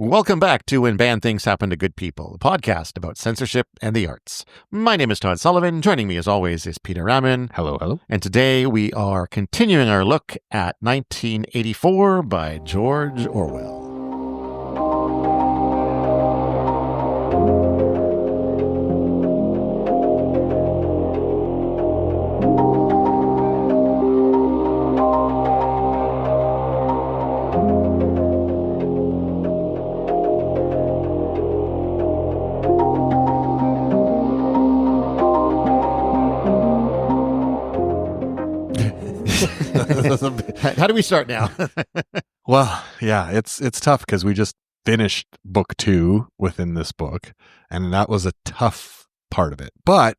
Welcome back to When Bad Things Happen to Good People, a podcast about censorship and the arts. My name is Todd Sullivan. Joining me as always is Peter Raman. Hello, hello. And today we are continuing our look at 1984 by George Orwell. How do we start now? Well, yeah, it's tough because we just finished book 2 within this book, and that was a tough part of it. But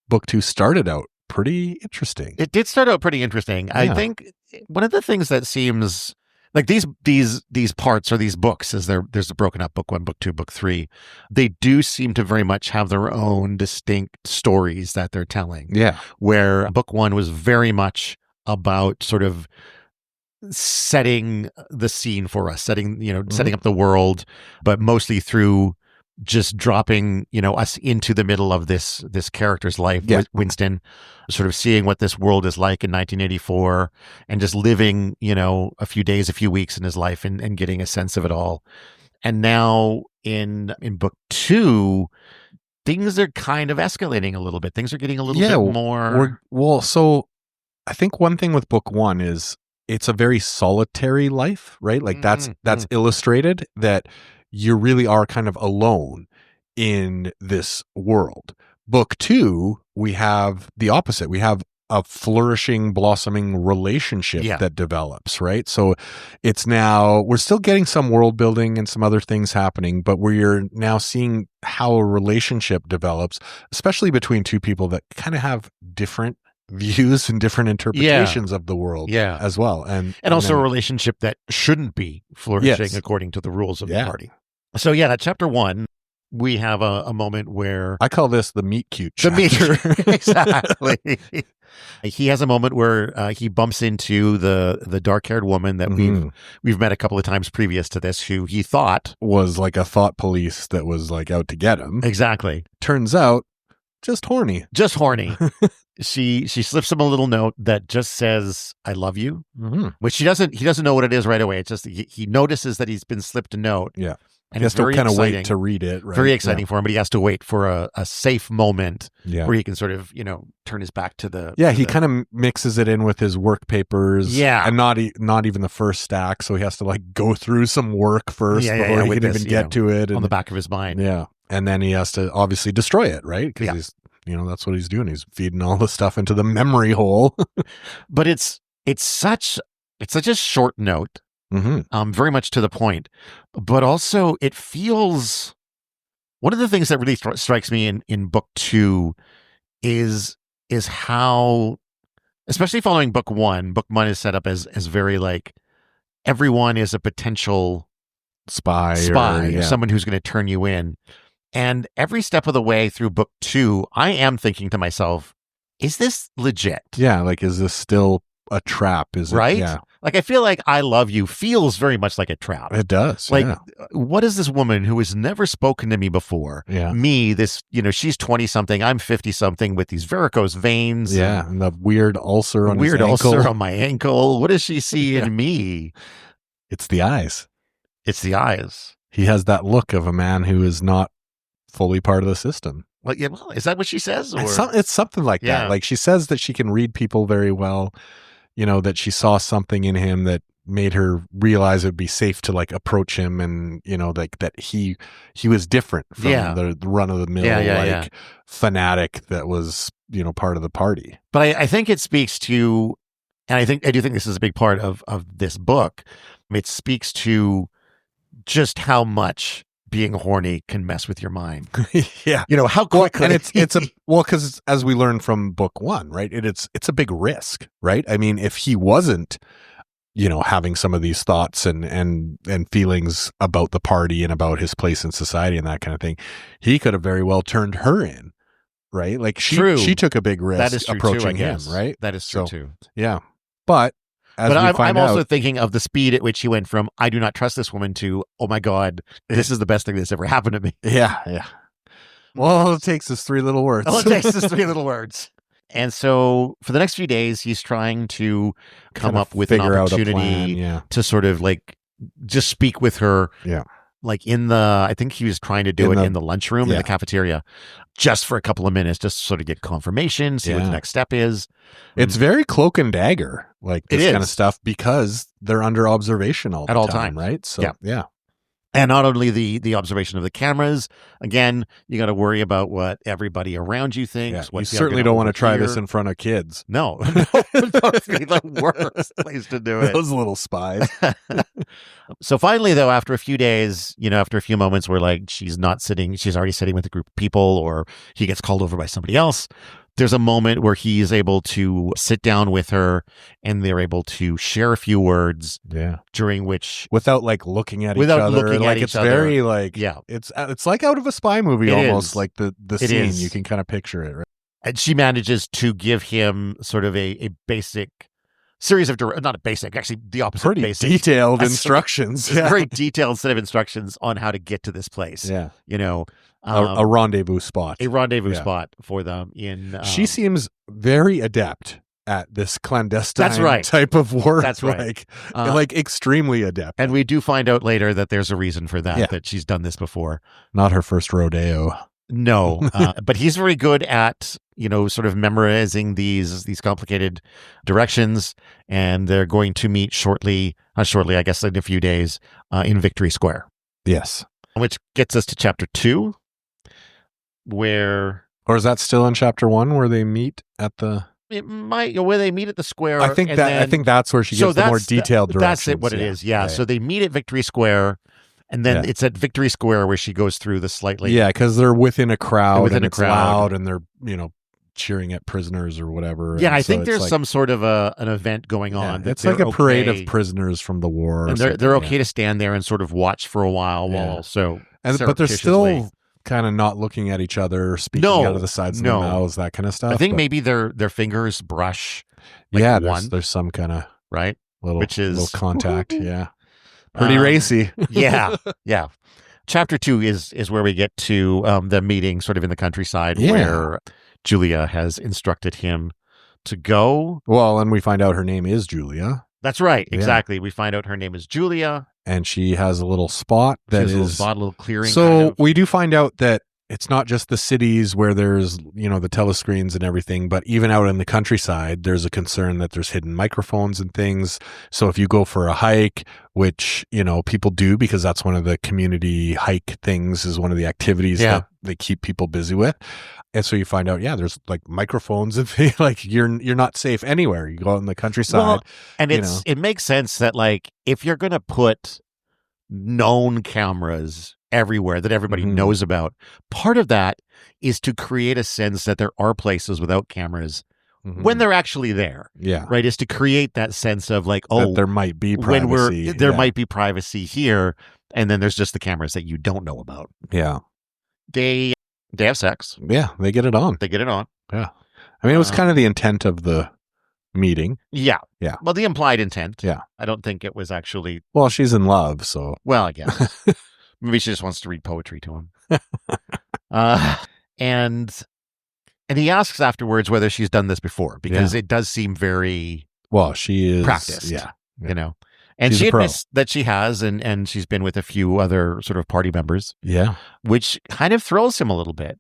book 2 started out pretty interesting. It did start out pretty interesting. Yeah. I think one of the things that seems like these parts or these books, as there's a broken up book 1, book 2, book 3, they do seem to very much have their own distinct stories that they're telling. Yeah. Where book 1 was very much about sort of setting the scene for us, setting up the world, but mostly through just dropping, us into the middle of this character's life, Winston, sort of seeing what this world is like in 1984 and just living, a few days, a few weeks in his life and getting a sense of it all. And now in book 2, things are kind of escalating a little bit. Things are getting a little bit more. So I think one thing with book 1 is it's a very solitary life, right? Like that's illustrated that you really are kind of alone in this world. Book 2, we have the opposite. We have a flourishing, blossoming relationship that develops, right? So it's now, we're still getting some world building and some other things happening, but we're now seeing how a relationship develops, especially between two people that kind of have different views and different interpretations of the world as well. And also a relationship that shouldn't be flourishing according to the rules of the party. So that chapter 1, we have a moment where I call this the meet cute chapter. The meet exactly. He has a moment where he bumps into the dark-haired woman that we've met a couple of times previous to this, who he thought was like a thought police that was like out to get him. Exactly. Turns out just horny. She slips him a little note that just says, "I love you," which he doesn't know what it is right away. It's just he notices that he's been slipped a note. Yeah. And he has to kind of wait to read it. Right? Very exciting for him, but he has to wait for a safe moment where he can sort of, turn his back to the... Yeah, he kind of mixes it in with his work papers. Yeah. And not even the first stack, so he has to like go through some work first before he can even get to it. On the back of his mind. Yeah. And then he has to obviously destroy it, right? Because he's, that's what he's doing. He's feeding all the stuff into the memory hole. But it's such a short note. Very much to the point, but also it feels, one of the things that really strikes me in book 2 is how, especially following book 1 is set up as very like everyone is a potential spy or someone who's going to turn you in. And every step of the way through book 2, I am thinking to myself, is this legit? Yeah. Like, is this still a trap? Is it? Right? Yeah. Like, I feel like I love you feels very much like a trap. It does. Like, what is this woman who has never spoken to me before? Yeah. Me, this, she's 20 something, I'm 50 something with these varicose veins. Yeah. And the weird ulcer on my ankle. What does she see in me? It's the eyes. He has that look of a man who is not fully part of the system. Well, is that what she says? Or? It's something like that. Like, she says that she can read people very well. That she saw something in him that made her realize it would be safe to like approach him, and like that he was different from the run of the mill fanatic that was part of the party. But I think it speaks to, and I do think this is a big part of this book. It speaks to just how much being horny can mess with your mind. Yeah. How quickly. And because as we learned from book 1, right, it's a big risk, right? I mean, if he wasn't, having some of these thoughts and feelings about the party and about his place in society and that kind of thing, he could have very well turned her in, right? Like she took a big risk approaching him, right? That is true too. Yeah. But as I'm also thinking of the speed at which he went from "I do not trust this woman" to "Oh my God, this is the best thing that's ever happened to me." Yeah. Well, all it takes is 3 little words. All it takes is 3 little words. And so for the next few days, he's trying to come up with an opportunity to sort of like just speak with her. Yeah. Like I think he was trying to do it in the lunchroom in the cafeteria just for a couple of minutes, just to sort of get confirmation, see what the next step is. It's very cloak and dagger, like this kind of stuff, because they're under observation all the time, right? So, yeah. And not only the observation of the cameras, again, you got to worry about what everybody around you thinks. You certainly don't want to try this in front of kids. No, that would be the worst place to do it. Those little spies. So finally, though, after a few days, after a few moments where like she's already sitting with a group of people, or he gets called over by somebody else, there's a moment where he is able to sit down with her and they're able to share a few words. Yeah. During which, without like looking at each other, it's very like, it's like out of a spy movie almost, like the scene. You can kind of picture it, right? And she manages to give him sort of a basic series of, not a basic, actually the opposite. Pretty basic, detailed instructions. Very detailed set of instructions on how to get to this place. Yeah. A rendezvous spot. A rendezvous spot for them in... she seems very adept at this clandestine type of work. That's right. Like extremely adept. And we do find out later that there's a reason for that, that she's done this before. Not her first rodeo. No, but he's very good at, sort of memorizing these complicated directions, and they're going to meet not shortly, I guess in a few days, in Victory Square. Yes. Which gets us to chapter 2, where... Or is that still in chapter 1 where they meet at the... It might, where they meet at the square. I think that's where she gets the more detailed directions. That's what it is, yeah. So they meet at Victory Square, and then it's at Victory Square where she goes through the slightly... Yeah, because they're within a crowd, and it's loud, and they're, cheering at prisoners or whatever. Yeah, I think there's some sort of an event going on. It's like a parade of prisoners from the war. And they're okay to stand there and sort of watch for a while also... But they're still kind of not looking at each other, speaking out of the sides of their mouths, that kind of stuff. I think maybe their fingers brush. There's some kind of little contact. Yeah, pretty racy. yeah. Chapter 2 is where we get to the meeting, sort of in the countryside, where Julia has instructed him to go. Well, and we find out her name is Julia. That's right. Exactly. We find out her name is Julia. And she has a little spot that is... a little clearing. So we do find out that it's not just the cities where there's, the telescreens and everything, but even out in the countryside, there's a concern that there's hidden microphones and things. So if you go for a hike, which, people do because that's one of the community hike things, is one of the activities that they keep people busy with. And so you find out, there's like microphones and things, like you're not safe anywhere. You go out in the countryside. Well, and it makes sense that like if you're going to put known cameras everywhere that everybody knows about, part of that is to create a sense that there are places without cameras when they're actually there. Yeah. Right. Is to create that sense of like, that there might be privacy. There might be privacy here. And then there's just the cameras that you don't know about. Yeah. They have sex. Yeah. They get it on. Yeah. I mean, it was kind of the intent of the meeting. Yeah. Yeah. Well, the implied intent. Yeah. I don't think it was actually... Well, she's in love, so... Well, I guess. Maybe she just wants to read poetry to him. And he asks afterwards whether she's done this before, because it does seem very... Well, she is... practiced. Yeah. And she admits that she has, and she's been with a few other sort of party members. Yeah. Which kind of throws him a little bit.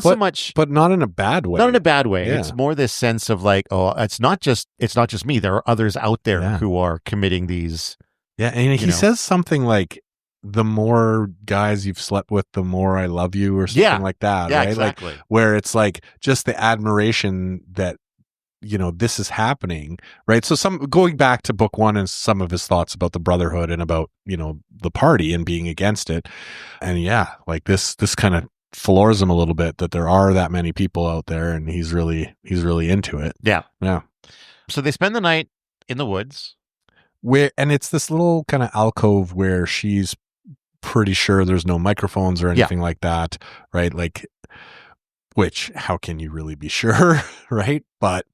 So much... But not in a bad way. Not in a bad way. Yeah. It's more this sense of like, oh, it's not just me. There are others out there who are committing these... Yeah, and he says something like, the more guys you've slept with, the more I love you, or something like that. Yeah, right? exactly. Like, where it's like just the admiration that, this is happening, right? So going back to book 1 and some of his thoughts about the brotherhood and about, the party and being against it. And like this kind of floors him a little bit that there are that many people out there, and he's really into it. Yeah. Yeah. So they spend the night in the woods. And it's this little kind of alcove where she's pretty sure there's no microphones or anything like that, right? Like, which, how can you really be sure, right? But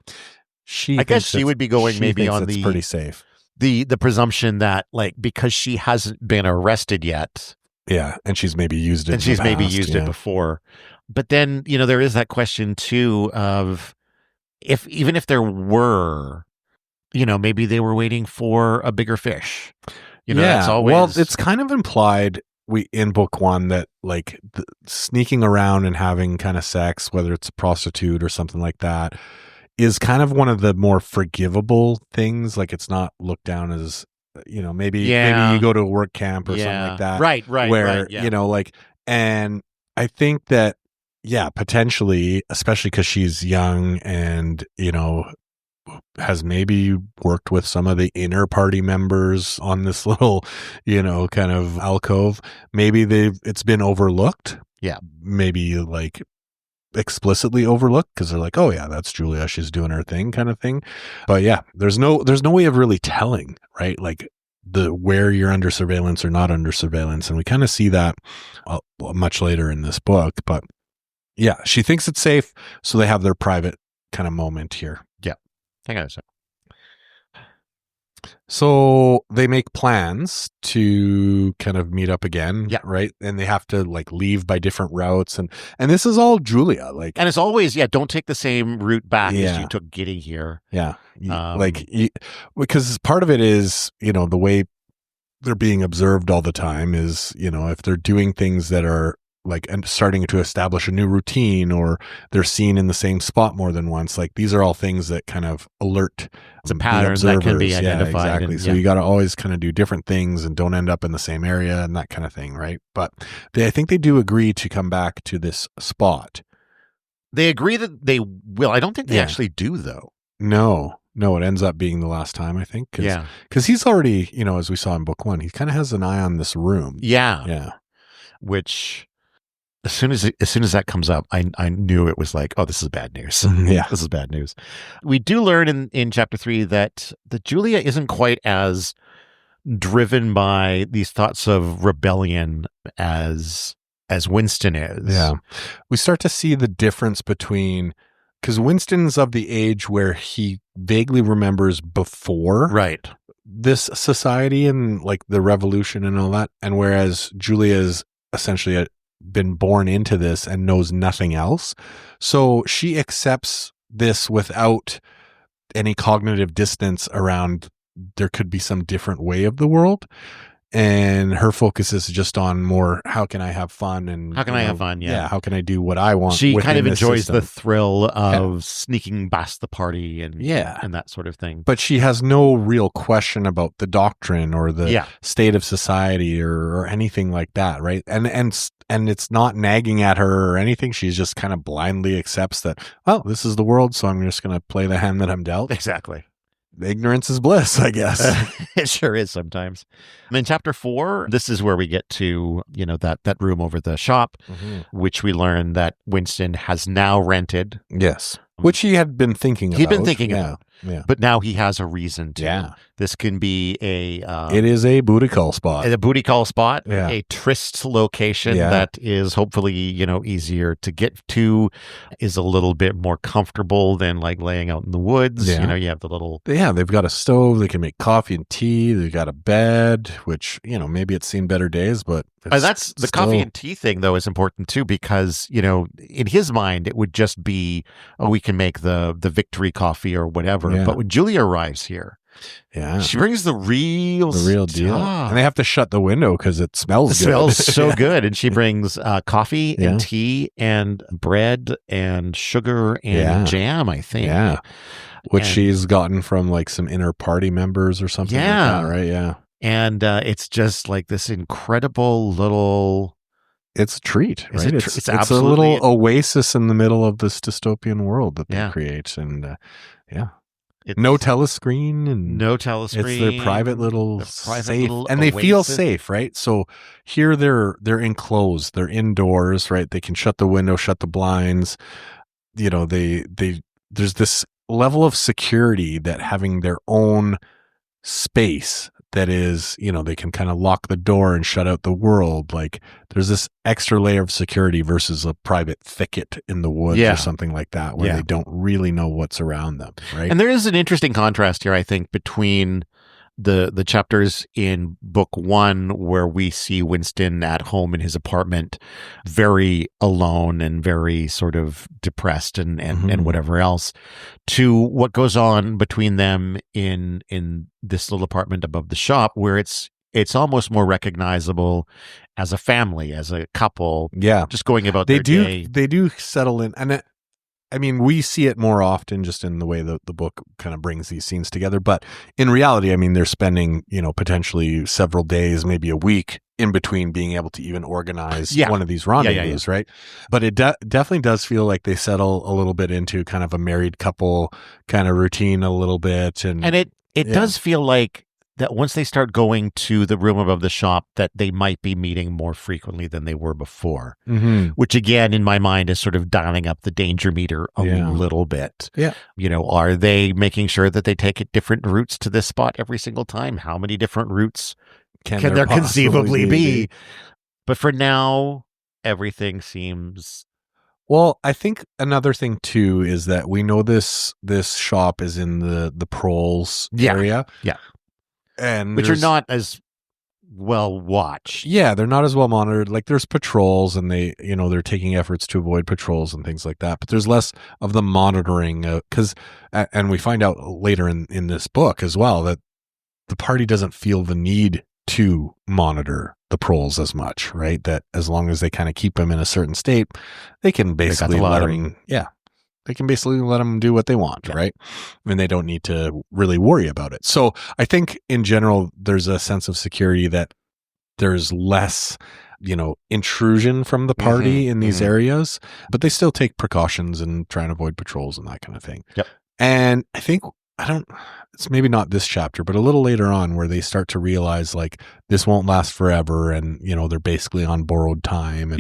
she I guess thinks she would be going she maybe thinks on it's pretty safe. the presumption that, like, because she hasn't been arrested yet. Yeah, and she's maybe used it. And she's maybe used it before. But then, there is that question too of even if there were, maybe they were waiting for a bigger fish. That's always... Well, it's kind of implied in book one that, like, sneaking around and having kind of sex, whether it's a prostitute or something like that, is kind of one of the more forgivable things. Like, it's not looked down as, maybe you go to a work camp or something like that. Right. Where, like, and I think that, potentially, especially because she's young and, has maybe worked with some of the inner party members on this little, kind of alcove. Maybe it's been overlooked. Yeah. Maybe, like, explicitly overlooked because they're like, oh yeah, that's Julia, she's doing her thing, kind of thing. But yeah, there's no way of really telling, right? Like, where you're under surveillance or not under surveillance, and we kind of see that much later in this book. But yeah, she thinks it's safe, so they have their private kind of moment here. Yeah, I got it. So they make plans to kind of meet up again, right? And they have to, like, leave by different routes, and this is all Julia, like, and it's always don't take the same route back as you took getting here. Yeah, because part of it is, the way they're being observed all the time is, if they're doing things that are, like, and starting to establish a new routine, or they're seen in the same spot more than once. Like, these are all things that kind of alert. It's a pattern that can be identified. Yeah, exactly. So you got to always kind of do different things and don't end up in the same area and that kind of thing, right? But I think they do agree to come back to this spot. They agree that they will. I don't think they actually do, though. No, it ends up being the last time, I think. Because he's already, as we saw in book one, he kind of has an eye on this room. Yeah. Which... As soon as that comes up, I knew it was like, oh, this is bad news. This is bad news. We do learn in chapter 3 that Julia isn't quite as driven by these thoughts of rebellion as Winston is. Yeah, we start to see the difference between, because Winston's of the age where he vaguely remembers before this society and, like, the revolution and all that, and whereas Julia's essentially been born into this and knows nothing else. So she accepts this without any cognitive distance around there could be some different way of the world. And her focus is just on more, how can I have fun? And how can I have fun? Yeah. How can I do what I want? She kind of enjoys the thrill of sneaking past the party and that sort of thing. But she has no real question about the doctrine or the state of society or anything like that, right? And it's not nagging at her or anything. She's just kind of blindly accepts that, well, this is the world, so I'm just going to play the hand that I'm dealt. Exactly. Ignorance is bliss, I guess. It sure is sometimes. In chapter 4, this is where we get to, that room over the shop, which we learn that Winston has now rented. Yes. Which he had been thinking about. He'd been thinking about. Yeah. But now he has a reason to. Yeah. This can be it is a booty call spot. A booty call spot. Yeah. A tryst location that is hopefully, easier to get to, is a little bit more comfortable than, like, laying out in the woods. Yeah. You have the little... Yeah, they've got a stove. They can make coffee and tea. They've got a bed, which, maybe it's seen better days, but... That's the coffee and tea thing, though, is important, too, because, in his mind, it would just be, oh, we can make the victory coffee or whatever. Yeah. But when Julia arrives here, she brings the real deal. And they have to shut the window because it smells good. It smells so good. And she brings coffee and tea and bread and sugar and jam, I think. Yeah. Which she's gotten from, like, some inner party members or something like that, right? Yeah. And it's just like this incredible little... It's a treat, right? It's a little oasis in the middle of this dystopian world that they create. And no telescreen. And no telescreen. It's their private little safe. And they feel safe, right? So here they're enclosed. They're indoors, right? They can shut the window, shut the blinds. There's this level of security that having their own space that is, they can kind of lock the door and shut out the world. Like there's this extra layer of security versus a private thicket in the woods or something like that, where they don't really know what's around them, right? And there is an interesting contrast here, I think, between the chapters in book 1 where we see Winston at home in his apartment, very alone and very sort of depressed and whatever else, to what goes on between them in this little apartment above the shop, where it's almost more recognizable as a family, as a couple, just going about their day. They do settle in, and we see it more often just in the way that the book kind of brings these scenes together. But in reality, they're spending, potentially several days, maybe a week in between being able to even organize one of these rendezvous, right? But it definitely does feel like they settle a little bit into kind of a married couple kind of routine a little bit. And it does feel like that once they start going to the room above the shop, that they might be meeting more frequently than they were before, which again, in my mind, is sort of dialing up the danger meter a little bit. Yeah. Are they making sure that they take different routes to this spot every single time? How many different routes can there conceivably be? But for now, everything seems... Well, I think another thing too is that we know this shop is in the Proles area. Yeah. And which are not as well watched. Yeah, they're not as well monitored. Like there's patrols, and they're taking efforts to avoid patrols and things like that. But there's less of the monitoring because, and we find out later in this book as well that the party doesn't feel the need to monitor the Proles as much, right? That as long as they kind of keep them in a certain state, they can basically let them. Yeah. They can basically let them do what they want, right? And they don't need to really worry about it. So I think in general, there's a sense of security that there's less, intrusion from the party in these areas, but they still take precautions and try and avoid patrols and that kind of thing. Yep. And I think, it's maybe not this chapter, but a little later on where they start to realize like this won't last forever, and they're basically on borrowed time, and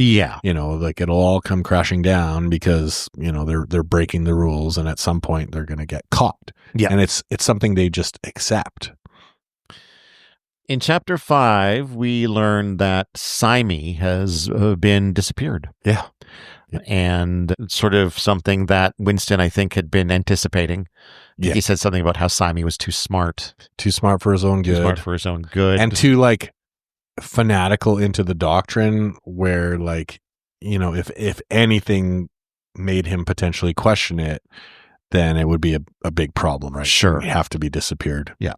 like it'll all come crashing down because they're breaking the rules, and at some point they're going to get caught. Yeah. And it's something they just accept. In chapter 5, we learn that Symie has been disappeared. Yeah. And sort of something that Winston, I think, had been anticipating. Yeah. He said something about how Symie was too smart. Too smart for his own good. Too smart for his own good. And too, fanatical into the doctrine where, if anything made him potentially question it, then it would be a big problem, right? Sure. He'd have to be disappeared. Yeah.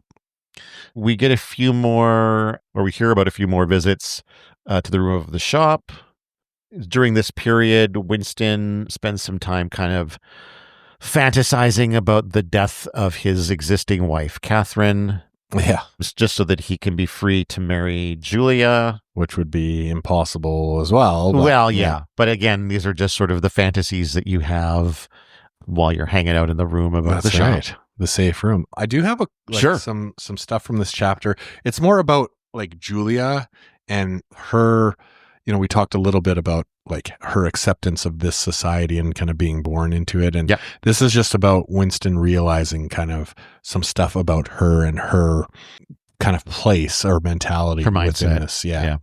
We get we hear about a few more visits to the room of the shop. During this period, Winston spends some time kind of fantasizing about the death of his existing wife, Catherine. Yeah. Just so that he can be free to marry Julia. Which would be impossible as well. But, yeah. But again, these are just sort of the fantasies that you have while you're hanging out in the room above the shop. Right. The safe room. I do have some stuff from this chapter. It's more about Julia and her, we talked a little bit about her acceptance of this society and kind of being born into it. And this is just about Winston realizing kind of some stuff about her and her kind of place or mentality, her mindset within this. Yeah.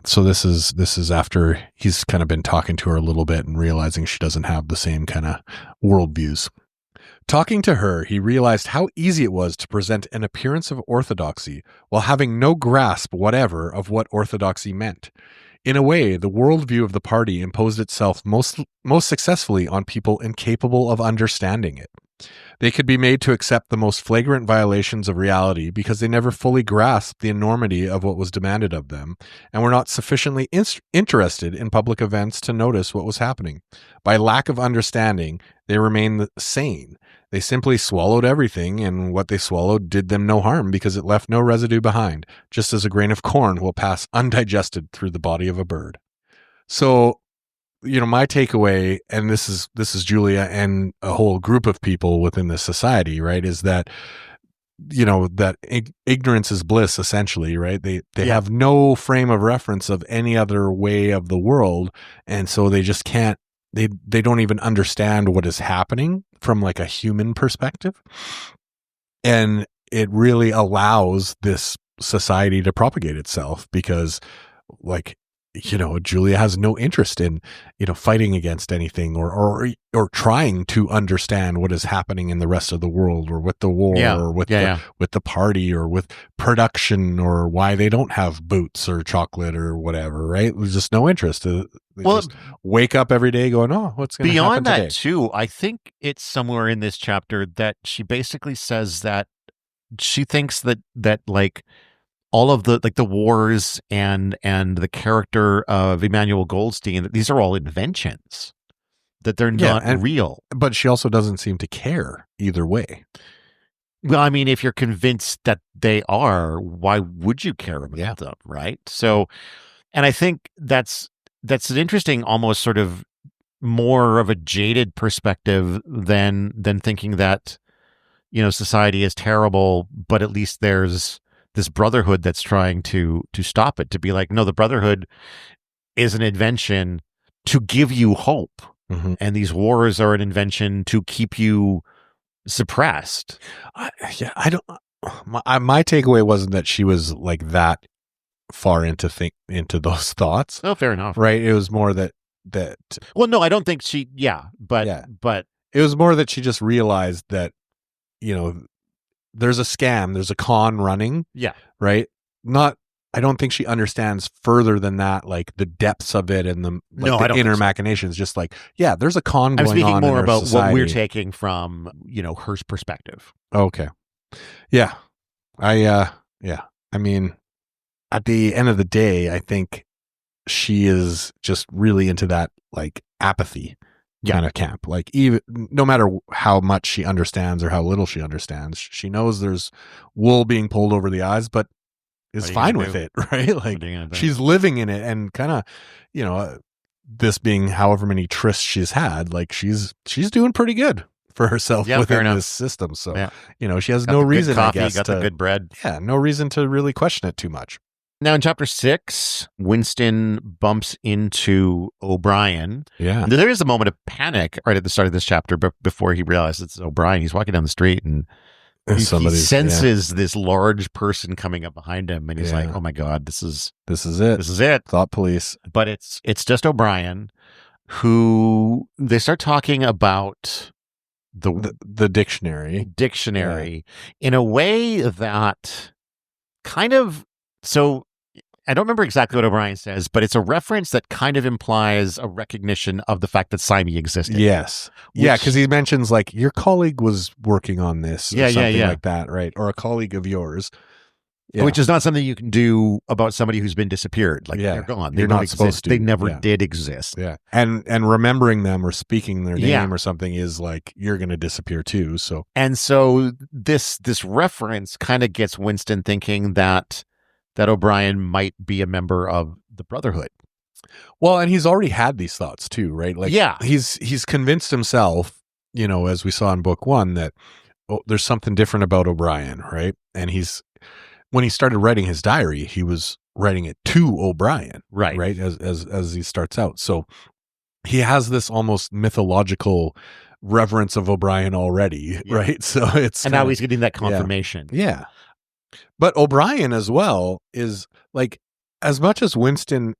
So this is after he's kind of been talking to her a little bit and realizing she doesn't have the same kind of worldviews. Talking to her, he realized how easy it was to present an appearance of orthodoxy while having no grasp whatever of what orthodoxy meant. In a way, the worldview of the party imposed itself most successfully on people incapable of understanding it. They could be made to accept the most flagrant violations of reality because they never fully grasped the enormity of what was demanded of them and were not sufficiently interested in public events to notice what was happening. By lack of understanding, they remained sane. They simply swallowed everything, and what they swallowed did them no harm because it left no residue behind, just as a grain of corn will pass undigested through the body of a bird. So, my takeaway, and this is Julia and a whole group of people within this society, right, is that, that ignorance is bliss, essentially, right? They have no frame of reference of any other way of the world, and so they just can't, they don't even understand what is happening from a human perspective. And it really allows this society to propagate itself, because like, Julia has no interest in, fighting against anything or trying to understand what is happening in the rest of the world, or with the war, or with the party, or with production, or why they don't have boots or chocolate or whatever, right? There's just no interest. They just wake up every day going, oh, what's going to happen today? Beyond that too, I think it's somewhere in this chapter that she basically says that she thinks that like all of the like the wars and the character of Emmanuel Goldstein, these are all inventions, that they're not real. But she also doesn't seem to care either way. Well, I mean, if you're convinced that they are, why would you care about them, right? So, and I think that's an interesting, almost sort of more of a jaded perspective than thinking that, society is terrible, but at least there's this brotherhood that's trying to stop it, to be like, no, the brotherhood is an invention to give you hope. Mm-hmm. And these wars are an invention to keep you suppressed. My takeaway wasn't that she was like that far into those thoughts. Oh, fair enough. Right. It was more that, well, no, I don't think she, but it was more that she just realized that, there's a scam, there's a con running. Yeah. Right. I don't think she understands further than that, like the depths of it and the inner machinations. Just like, there's a con going on. I'm speaking more about society. What we're taking from, her perspective. Okay. Yeah. I mean, at the end of the day, I think she is just really into that like apathy kind of camp. Like, even no matter how much she understands or how little she understands, she knows there's wool being pulled over the eyes, but is fine with it, right? Like, she's living in it, and kind of, this being however many trysts she's had, like she's doing pretty good for herself within this system. So, she has no reason, coffee, I guess, got the good bread. Yeah, no reason to really question it too much. Now, in chapter 6, Winston bumps into O'Brien. Yeah. There is a moment of panic right at the start of this chapter, but before he realizes it's O'Brien, he's walking down the street and he senses this large person coming up behind him, and he's like, oh my God, this is it. This is it. Thought police. But it's just O'Brien, who they start talking about the dictionary. In a way that kind of, so I don't remember exactly what O'Brien says, but it's a reference that kind of implies a recognition of the fact that Sime existed. Yes. Because he mentions like your colleague was working on this or something like that, right? Or a colleague of yours. Yeah. Which is not something you can do about somebody who's been disappeared. Like, they're gone. You're not supposed to. They never did exist. Yeah. And remembering them or speaking their name or something is like, you're going to disappear too. So this reference kind of gets Winston thinking that O'Brien might be a member of the Brotherhood. Well, and he's already had these thoughts too, right? Like, he's convinced himself, as we saw in book 1, that there's something different about O'Brien, right? And when he started writing his diary, he was writing it to O'Brien, right? As he starts out. So he has this almost mythological reverence of O'Brien already, right? So now he's getting that confirmation. Yeah. But O'Brien as well is like, as much as Winston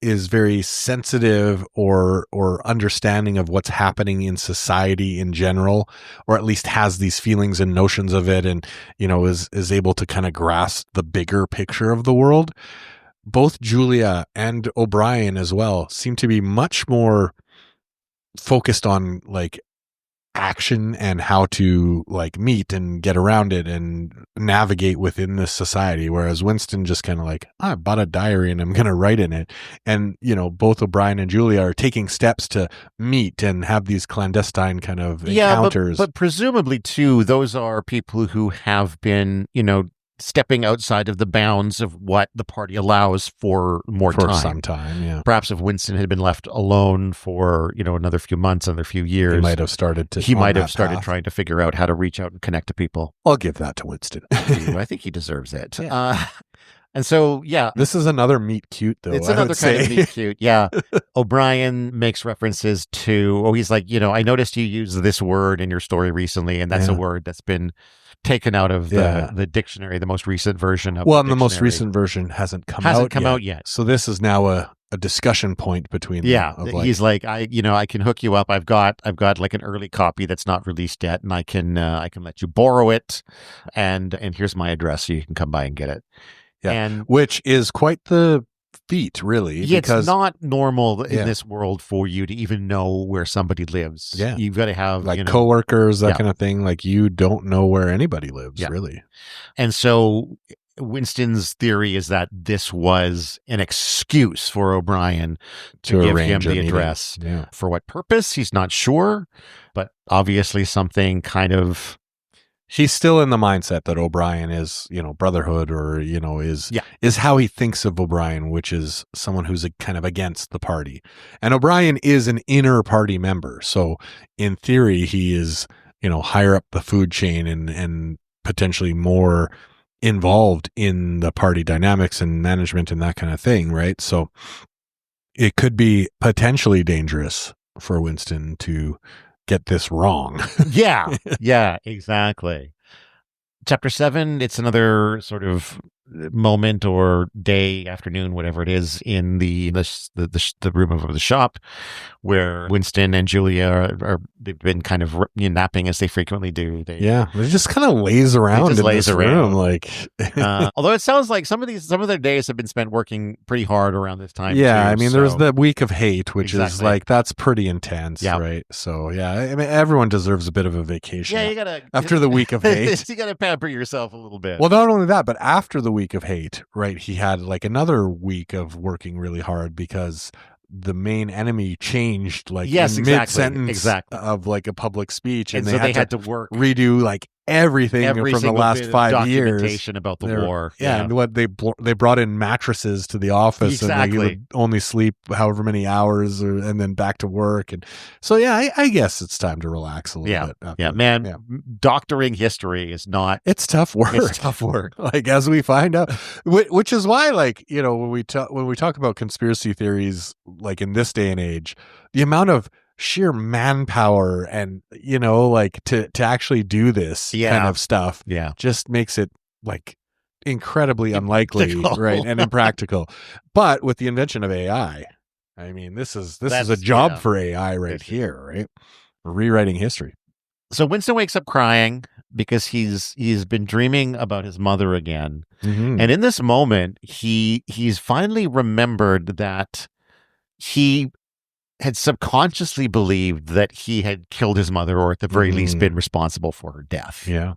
is very sensitive or understanding of what's happening in society in general, or at least has these feelings and notions of it, and is able to kind of grasp the bigger picture of the world, both Julia and O'Brien as well seem to be much more focused on like action and how to like meet and get around it and navigate within this society, whereas Winston just kind of like, I bought a diary and I'm going to write in it. And both O'Brien and Julia are taking steps to meet and have these clandestine kind of encounters. But presumably too, those are people who have been stepping outside of the bounds of what the party allows for some time. Yeah. Perhaps if Winston had been left alone for, another few months, another few years, he might have started trying to figure out how to reach out and connect to people. I'll give that to Winston. I think he deserves it. Yeah. And so, yeah. This is another meet cute, though. It's another kind of meet cute. Yeah. O'Brien makes references to, he's like, I noticed you used this word in your story recently, and that's a word that's been taken out of the dictionary, the most recent version of and the most recent version hasn't come out yet. So this is now a discussion point between them. Yeah. He's like, I can hook you up. I've got like an early copy that's not released yet, and I can let you borrow it. And here's my address so you can come by and get it. Yeah, and which is quite the feat, really. Yeah, because it's not normal in this world for you to even know where somebody lives. Yeah, you've got to have like coworkers, that kind of thing. Like you don't know where anybody lives, really. And so Winston's theory is that this was an excuse for O'Brien to give him the address. Yeah. For what purpose? He's not sure, but obviously something kind of. He's still in the mindset that O'Brien is, brotherhood, or, is how he thinks of O'Brien, which is someone who's kind of against the party. And O'Brien is an inner party member. So in theory, he is, higher up the food chain and potentially more involved in the party dynamics and management and that kind of thing. Right. So it could be potentially dangerous for Winston to get this wrong. Yeah, exactly. Chapter 7, it's another sort of moment or day, afternoon, whatever it is, in the room of the shop where Winston and Julia they've been kind of napping as they frequently do. They just kind of lays around in this room, like. Although it sounds like some of their days have been spent working pretty hard around this time. Yeah, too, I mean, there's the week of hate, which is like that's pretty intense, right? So I mean, everyone deserves a bit of a vacation. Yeah, you gotta after the week of hate. You gotta pamper yourself a little bit. Well, not only that, but after the week of hate, right? He had like another week of working really hard because the main enemy changed like mid-sentence of like a public speach, and so they had to work redo like everything from the last 5 years. Documentation about the war. And what they brought in mattresses to the office, and like, you would only sleep however many hours, and then back to work. And so I guess it's time to relax a little bit. Doctoring history is not. It's tough work. It's tough work. Like, as we find out, which is why, like, when we talk about conspiracy theories, like in this day and age, the amount of sheer manpower and like to actually do this kind of stuff just makes it like incredibly unlikely, right, and impractical. But with the invention of AI, I mean, this is a job for AI right here, right? Rewriting history. So Winston wakes up crying because he's been dreaming about his mother again. Mm-hmm. And in this moment he's finally remembered that he had subconsciously believed that he had killed his mother, or at the very least been responsible for her death. Yeah.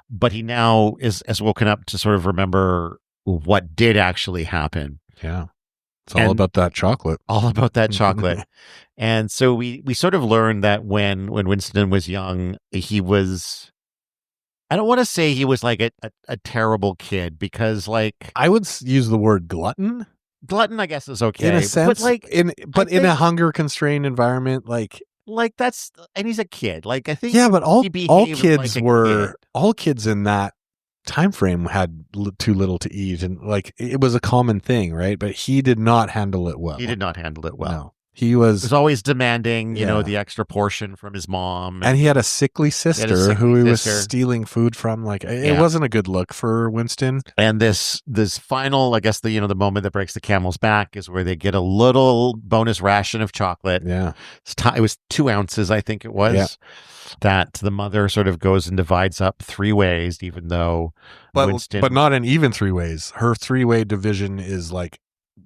But he now has woken up to sort of remember what did actually happen. Yeah. It's all about that chocolate. All about that chocolate. And so we sort of learned that when Winston was young, he was, I don't want to say he was like a terrible kid, because like, I would use the word glutton. Glutton, I guess, is okay in a sense, but like, in a hunger constrained environment, like that's, and he's a kid. Like, I think, but all kids all kids in that time frame had too little to eat, and like it was a common thing, right? But he did not handle it well. No. He was always demanding, the extra portion from his mom. And he had a sickly sister who he was stealing food from. Like, it wasn't a good look for Winston. And this final, I guess, the moment that breaks the camel's back is where they get a little bonus ration of chocolate. Yeah. It was 2 ounces, I think it was. Yeah. That the mother sort of goes and divides up 3 ways, even though Winston... But not in even 3 ways. Her 3-way division is like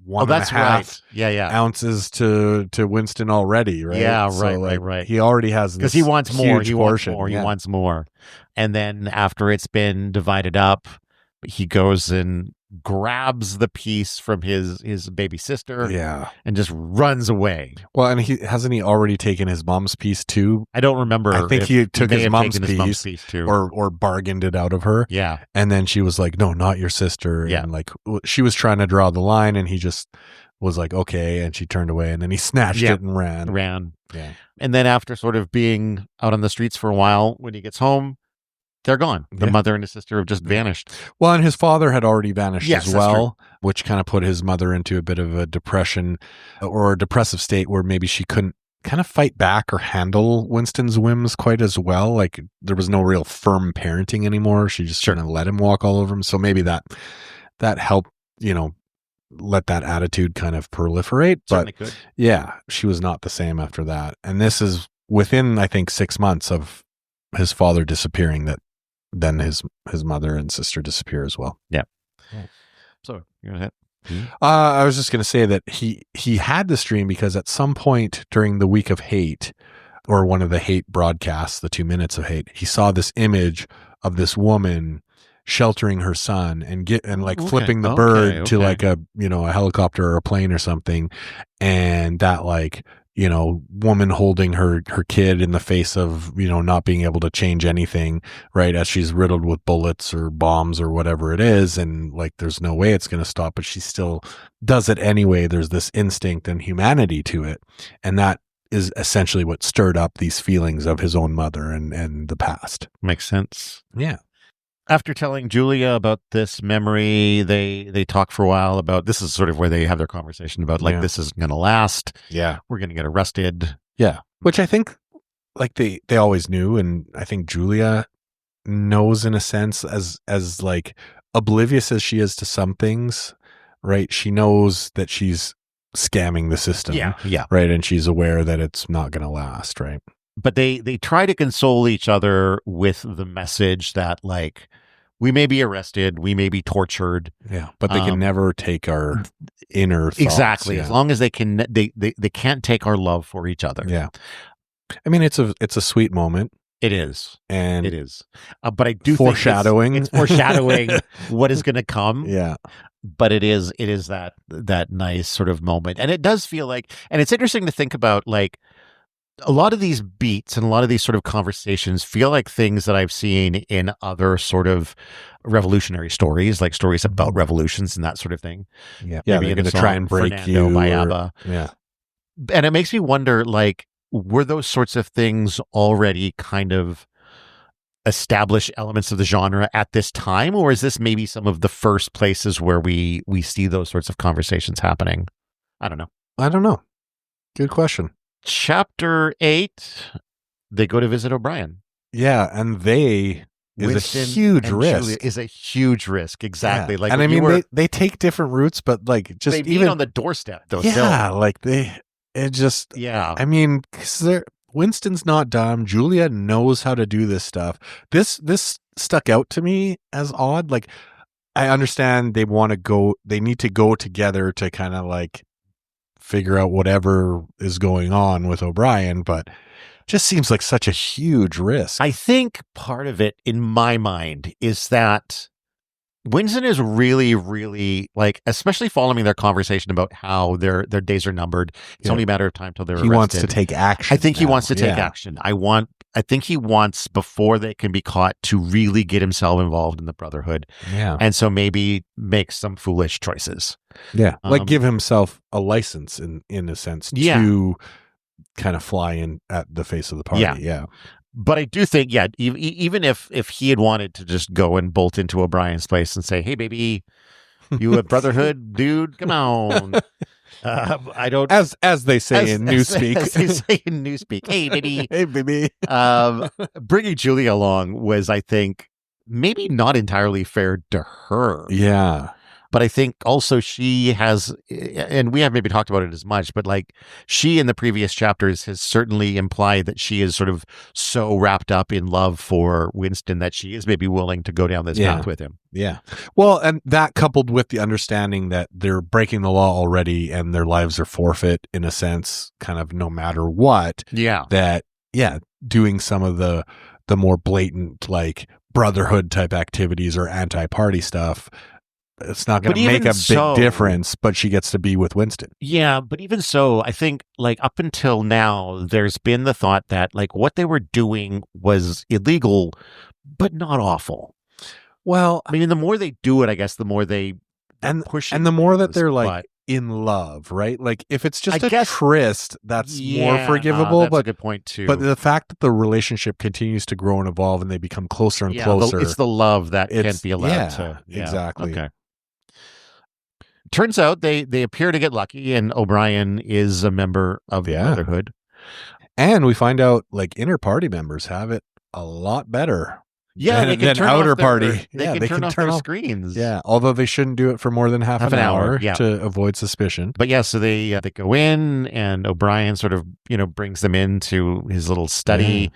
1.5 ounces to Winston already, right? Yeah, so right. He already has this, because he wants more. He portion. wants more. And then after it's been divided up, he goes and grabs the piece from his baby sister, and just runs away. Well, and hasn't he already taken his mom's piece too? I don't remember. I think he took his mom's piece too, or bargained it out of her. Yeah, and then she was like, "No, not your sister." And like she was trying to draw the line, and he just was like, "Okay," and she turned away, and then he snatched it and ran. Yeah, and then after sort of being out on the streets for a while, when he gets home, they're gone. The mother and his sister have just vanished. Well, and his father had already vanished Yes, as well, which kind of put his mother into a bit of a depression or a depressive state where maybe she couldn't kind of fight back or handle Winston's whims quite as well. Like there was no real firm parenting anymore. She just kind of let him walk all over him. So maybe that helped, let that attitude kind of proliferate. Certainly but could. Yeah, she was not the same after that. And this is within, I think, 6 months of his father disappearing that then his mother and sister disappear as well. Yeah. So you go ahead. I was just going to say that he had this dream because at some point during the week of hate, or one of the hate broadcasts, the 2 minutes of hate, he saw this image of this woman sheltering her son and flipping the bird to like a helicopter or a plane or something, and that woman holding her kid in the face of not being able to change anything, right, as she's riddled with bullets or bombs or whatever it is, and there's no way it's going to stop, but she still does it anyway. There's this instinct and humanity to it, and that is essentially what stirred up these feelings of his own mother and the past. Makes sense. Yeah. After telling Julia about this memory, they talk for a while about, this is sort of where they have their conversation about this isn't going to last. Yeah. We're going to get arrested. Yeah. Which I think they always knew. And I think Julia knows in a sense as oblivious as she is to some things, right? She knows that she's scamming the system. Yeah. Right. And she's aware that it's not going to last. Right. But they try to console each other with the message that we may be arrested, we may be tortured. Yeah, but they can never take our inner thoughts. Exactly. Yeah. As long as they can, they can't take our love for each other. Yeah. I mean, it's a sweet moment. It is. And it is. But I do foreshadowing. think it's foreshadowing what is going to come. Yeah. But it is that nice sort of moment. And it does feel and it's interesting to think about a lot of these beats and a lot of these sort of conversations feel like things that I've seen in other sort of revolutionary stories, like stories about revolutions and that sort of thing. Yeah. Yeah. They're going to try and break Fernando you. By ABBA. Yeah. And it makes me wonder, were those sorts of things already kind of established elements of the genre at this time? Or is this maybe some of the first places where we see those sorts of conversations happening? I don't know. Good question. Chapter 8, they go to visit O'Brien. Yeah, and Winston is a huge risk. Julia is a huge risk, exactly. Yeah. And I mean, they take different routes, but just they even on the doorstep, though. Yeah, still. I mean, Winston's not dumb. Julia knows how to do this stuff. This stuck out to me as odd. I understand they need to go together to kind of figure out whatever is going on with O'Brien, but just seems like such a huge risk. I think part of it, in my mind, is that Winston is really, really especially following their conversation about how their days are numbered. It's only a matter of time till they're arrested. He wants to take action. I think he wants to take action. I think he wants, before they can be caught, to really get himself involved in the Brotherhood. Yeah. And so maybe make some foolish choices. Yeah. Give himself a license in a sense to kind of fly in at the face of the party. Yeah. But I do think, even if he had wanted to just go and bolt into O'Brien's place and say, "Hey, baby, you a Brotherhood dude? Come on." I don't, as they say in Newspeak. As they say in Newspeak. Hey, baby. Hey, baby. Bringing Julia along was, I think, maybe not entirely fair to her. Yeah. But I think also she has, and we have maybe talked about it as much, but she in the previous chapters has certainly implied that she is sort of so wrapped up in love for Winston that she is maybe willing to go down this path with him. Yeah. Well, and that coupled with the understanding that they're breaking the law already and their lives are forfeit in a sense, kind of no matter what. Yeah. That, doing some of the more blatant, Brotherhood type activities or anti-party stuff, it's not going to make a big difference, but she gets to be with Winston. Yeah, but even so, I think up until now, there's been the thought that what they were doing was illegal, but not awful. Well, I mean, the more they do it, I guess the more they push it. And the more that they're in love, right? Like if it's just I a guess, tryst, that's more forgivable. That's but a good point too. But the fact that the relationship continues to grow and evolve and they become closer and closer. It's the love that can't be allowed to. Yeah, exactly. Okay. Turns out they appear to get lucky, and O'Brien is a member of the Brotherhood. And we find out like inner party members have it a lot better. Yeah, they can turn outer off their, party. They can turn off their screens. Yeah, although they shouldn't do it for more than half an hour to avoid suspicion. But so they go in, and O'Brien sort of brings them into his little study,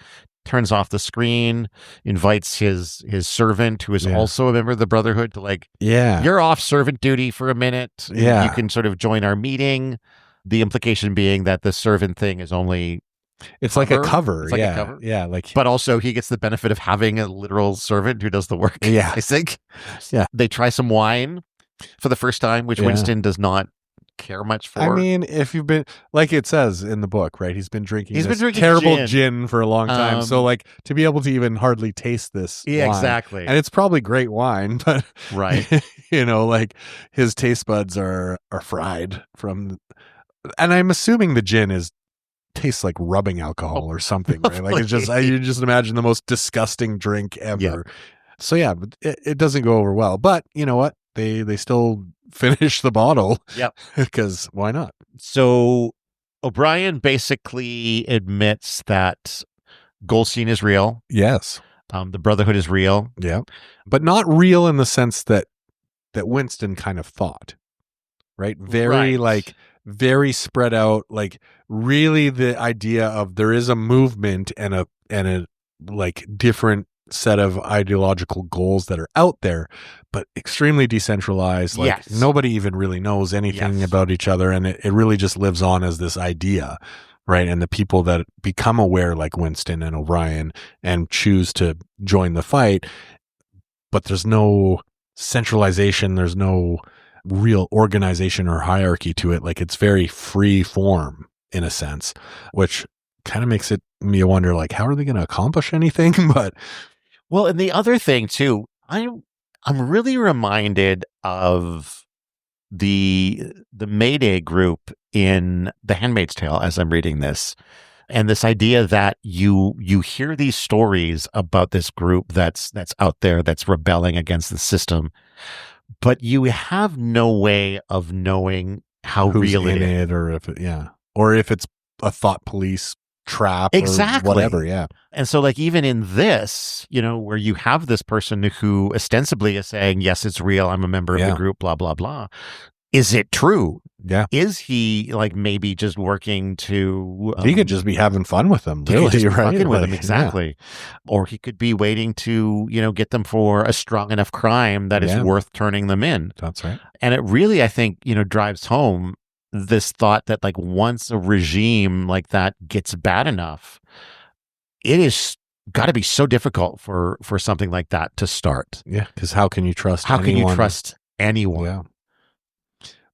turns off the screen, invites his servant, who is also a member of the Brotherhood, to you're off servant duty for a minute. Yeah, you can sort of join our meeting. The implication being that the servant thing is only. It's like a cover. It's like a cover. Yeah. But also he gets the benefit of having a literal servant who does the work. Yeah. I think. Yeah. They try some wine for the first time, which Winston does not care much for. I mean, if you've been, like it says in the book, right? He's been drinking drinking terrible gin for a long time. So like to be able to even hardly taste this wine, exactly. And it's probably great wine, but right. Like his taste buds are fried from, and I'm assuming the gin tastes like rubbing alcohol or something, right? Like it's just, you just imagine the most disgusting drink ever. Yeah. So but it doesn't go over well. But you know what? They still finish the bottle. Yep. Because why not? So O'Brien basically admits that Goldstein is real. Yes. The Brotherhood is real. Yeah. But not real in the sense that Winston kind of thought. Right? Very spread out, like really the idea of there is a movement and a like different set of ideological goals that are out there, but extremely decentralized. Like nobody even really knows anything about each other, and it really just lives on as this idea, right? And the people that become aware, like Winston and O'Brien, and choose to join the fight, but there's no centralization, there's no real organization or hierarchy to it. Like it's very free form in a sense, which kind of makes me wonder, like, how are they going to accomplish anything? But and the other thing too, I'm really reminded of the Mayday group in The Handmaid's Tale as I'm reading this, and this idea that you hear these stories about this group that's out there that's rebelling against the system, but you have no way of knowing how who's real in it is, or if it's a thought police trap, or whatever. Yeah. And so, like, even in this, where you have this person who ostensibly is saying, "Yes, it's real. I'm a member of the group." Blah blah blah. Is it true? Yeah. Is he like maybe just working to? He could just be having fun with them. Really, just right? Fucking with them, exactly. Yeah. Or he could be waiting to get them for a strong enough crime that is worth turning them in. That's right. And it really, I think, drives home this thought that like once a regime like that gets bad enough, it is got to be so difficult for something like that to start. Yeah, because how can you trust? How can you trust anyone? Yeah.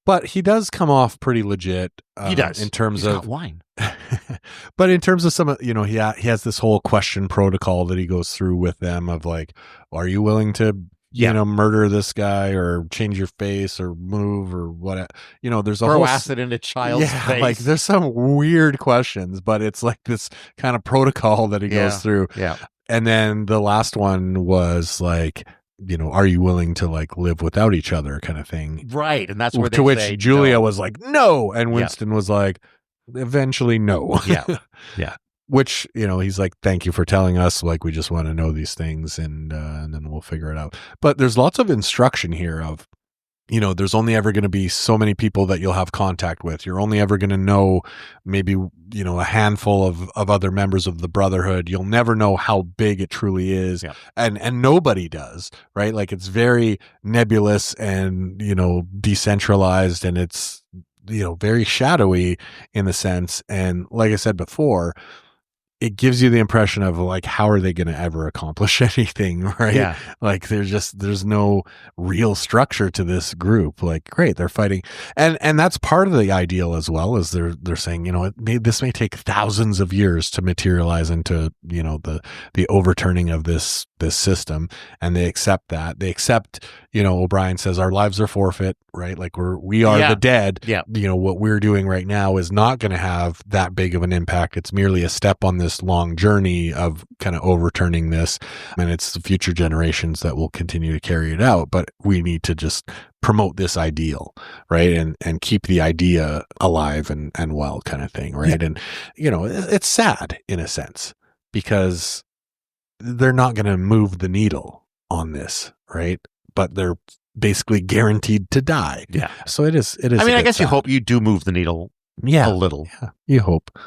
But he does come off pretty legit. He does in terms He's of got wine. But in terms of some, he has this whole question protocol that he goes through with them of like, are you willing to, murder this guy or change your face or move or what? There's a throw whole acid in a child's face. Like there's some weird questions, but it's like this kind of protocol that he goes through. Yeah. And then the last one was like, are you willing to like live without each other kind of thing? Right. And that's where to which Julia was like, no. And Winston was like, eventually, no. Yeah. Yeah. Which, he's like, thank you for telling us. Like, we just want to know these things and then we'll figure it out. But there's lots of instruction here of, there's only ever going to be so many people that you'll have contact with. You're only ever going to know maybe, a handful of other members of the Brotherhood. You'll never know how big it truly is. Yeah. And nobody does, right? Like it's very nebulous and, decentralized, and it's, very shadowy in the sense. And like I said before, it gives you the impression of like, how are they going to ever accomplish anything, right? Yeah. Like there's no real structure to this group. Like, great, they're fighting, and that's part of the ideal as well, as they're saying, this may take thousands of years to materialize into the overturning of this system, and they accept that. They accept, O'Brien says our lives are forfeit, right? Like we are the dead. Yeah. What we're doing right now is not going to have that big of an impact. It's merely a step on this long journey of kind of overturning this, and it's the future generations that will continue to carry it out. But we need to just promote this ideal, right? And keep the idea alive and well, kind of thing, right? Yeah. And it's sad in a sense, because they're not going to move the needle on this, right? But they're basically guaranteed to die. Yeah. So it is. I mean, I guess you hope you do move the needle a little. Yeah, you hope.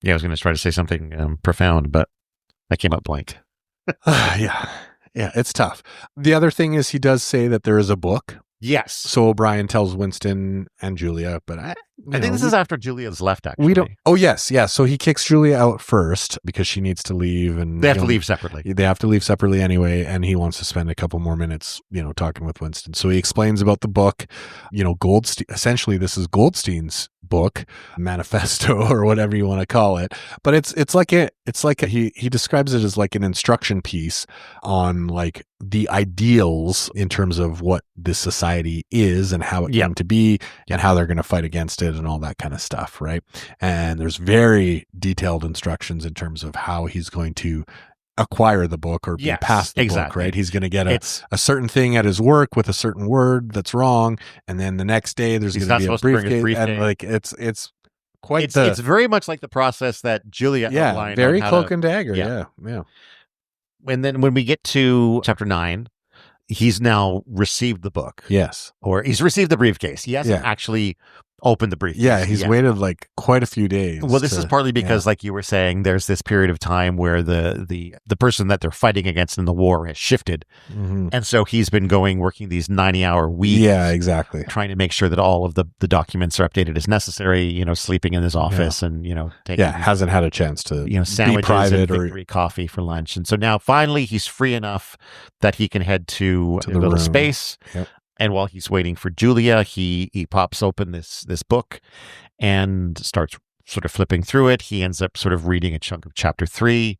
Yeah, I was going to try to say something profound, but I came up blank. Yeah, it's tough. The other thing is he does say that there is a book. Yes. So O'Brien tells Winston and Julia, but I think this is after Julia's left, actually. We don't. Oh, yes. Yeah. So he kicks Julia out first because she needs to leave, and they have to leave separately. They have to leave separately anyway, and he wants to spend a couple more minutes, talking with Winston. So he explains about the book. Goldstein. Essentially, this is Goldstein's book, manifesto, or whatever you want to call it. But he describes it as like an instruction piece on like the ideals in terms of what this society is and how it came to be and how they're going to fight against it and all that kind of stuff, right? And there's very detailed instructions in terms of how he's going to acquire the book or be past the book, right? He's going to get a certain thing at his work with a certain word that's wrong, and then the next day there's going to be a briefcase, and like it's quite it's very much like the process that Julia outlined. Very cloak and dagger. Yeah. And then when we get to chapter 9, he's now received the book. Yes. Or he's received the briefcase. He hasn't actually opened the briefcase. Yeah, he's waited like quite a few days. Well, this is partly because, like you were saying, there's this period of time where the person that they're fighting against in the war has shifted. Mm-hmm. And so he's been working these 90-hour weeks. Yeah, exactly. Trying to make sure that all of the documents are updated as necessary, sleeping in his office and, taking... hasn't had a chance to sandwiches private and victory coffee for lunch. And so now finally he's free enough that he can head to a little space. Yep. And while he's waiting for Julia, he pops open this book and starts sort of flipping through it. He ends up sort of reading a chunk of chapter 3.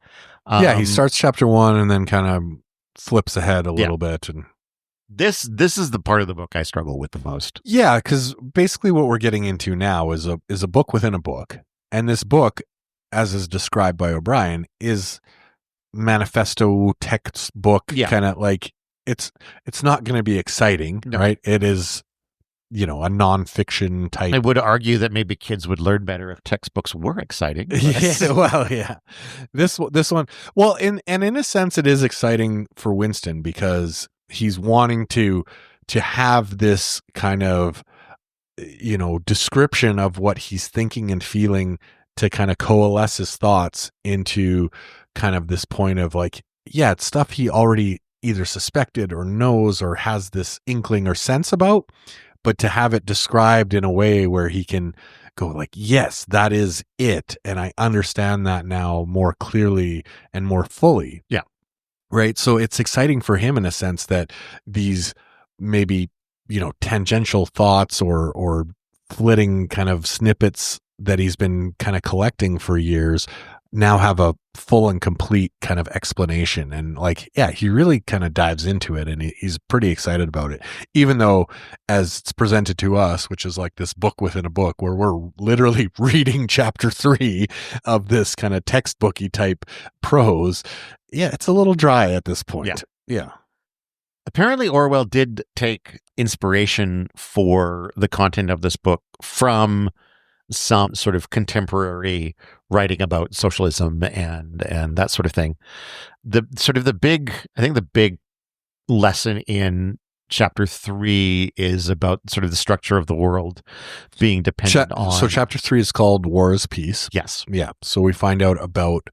He starts chapter 1 and then kind of flips ahead a little bit. And this is the part of the book I struggle with the most. Yeah, because basically what we're getting into now is a book within a book. And this book, as is described by O'Brien, is manifesto textbook, kind of like, it's not going to be exciting, right? It is, a nonfiction type. I would argue that maybe kids would learn better if textbooks were exciting. This one, well, in a sense, it is exciting for Winston because he's wanting to have this kind of, description of what he's thinking and feeling to kind of coalesce his thoughts into kind of this point of like, it's stuff he already either suspected or knows or has this inkling or sense about, but to have it described in a way where he can go like, yes, that is it. And I understand that now more clearly and more fully. Yeah. Right. So it's exciting for him in a sense that these maybe, tangential thoughts or flitting kind of snippets that he's been kind of collecting for years now have a full and complete kind of explanation. And like, he really kind of dives into it and he's pretty excited about it, even though as it's presented to us, which is like this book within a book where we're literally reading chapter 3 of this kind of textbooky type prose. Yeah. It's a little dry at this point. Yeah. Apparently Orwell did take inspiration for the content of this book from some sort of contemporary writing about socialism and that sort of thing. The big lesson in chapter 3 is about sort of the structure of the world being dependent on. So chapter 3 is called War is Peace. Yes. Yeah. So we find out about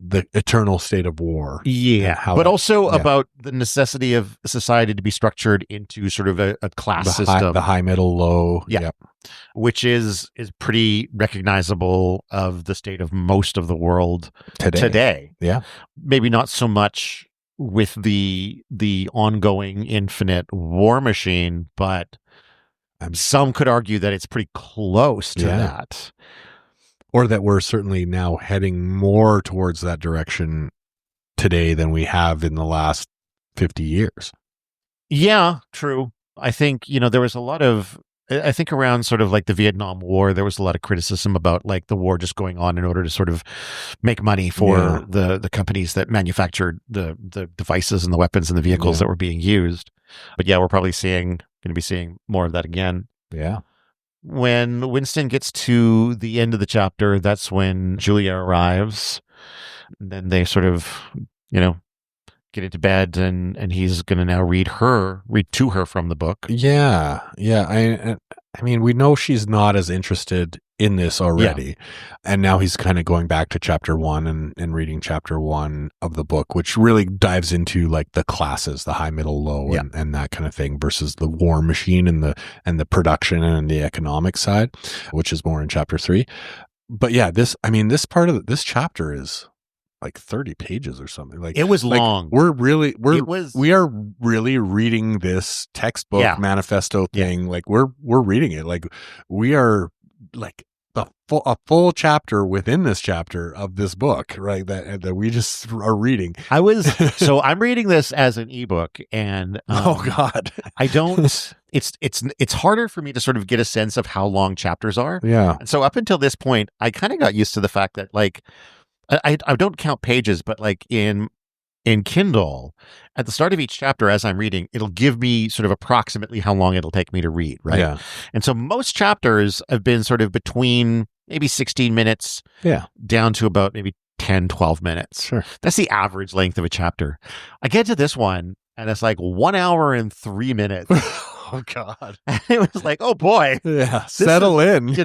the eternal state of war. Yeah, but also about the necessity of society to be structured into sort of a class system. The high, middle, low. Yeah. Yep. Which is pretty recognizable of the state of most of the world today. Yeah. Maybe not so much with the ongoing infinite war machine, but some could argue that it's pretty close to that. Or that we're certainly now heading more towards that direction today than we have in the last 50 years. Yeah, true. I think, there was a lot of, I think around sort of like the Vietnam War, there was a lot of criticism about like the war just going on in order to sort of make money for the companies that manufactured the devices and the weapons and the vehicles that were being used. But yeah, we're probably going to be seeing more of that again. Yeah. When Winston gets to the end of the chapter, that's when Julia arrives. And then they sort of, get into bed, and he's going to now read to her from the book. Yeah. I mean, we know she's not as interested in this already. Yeah. And now he's kind of going back to chapter 1 and reading chapter 1 of the book, which really dives into like the classes, the high, middle, low, and that kind of thing, versus the war machine and the production and the economic side, which is more in chapter 3. But yeah, this part of this chapter is like 30 pages or something. Like it was long. We are really reading this textbook manifesto thing. Like we're reading it. Like we are like a full chapter within this chapter of this book, right? That we just are reading. I'm reading this as an ebook, and oh God, I don't. It's harder for me to sort of get a sense of how long chapters are. Yeah. And so up until this point, I kind of got used to the fact that like I don't count pages, but like in Kindle, at the start of each chapter as I'm reading, it'll give me sort of approximately how long it'll take me to read, right? Yeah. And so most chapters have been sort of between maybe 16 minutes down to about maybe 10, 12 minutes. Sure. That's the average length of a chapter. I get to this one, and it's like 1 hour and 3 minutes. Oh God. And it was like, oh boy. Yeah. Settle in.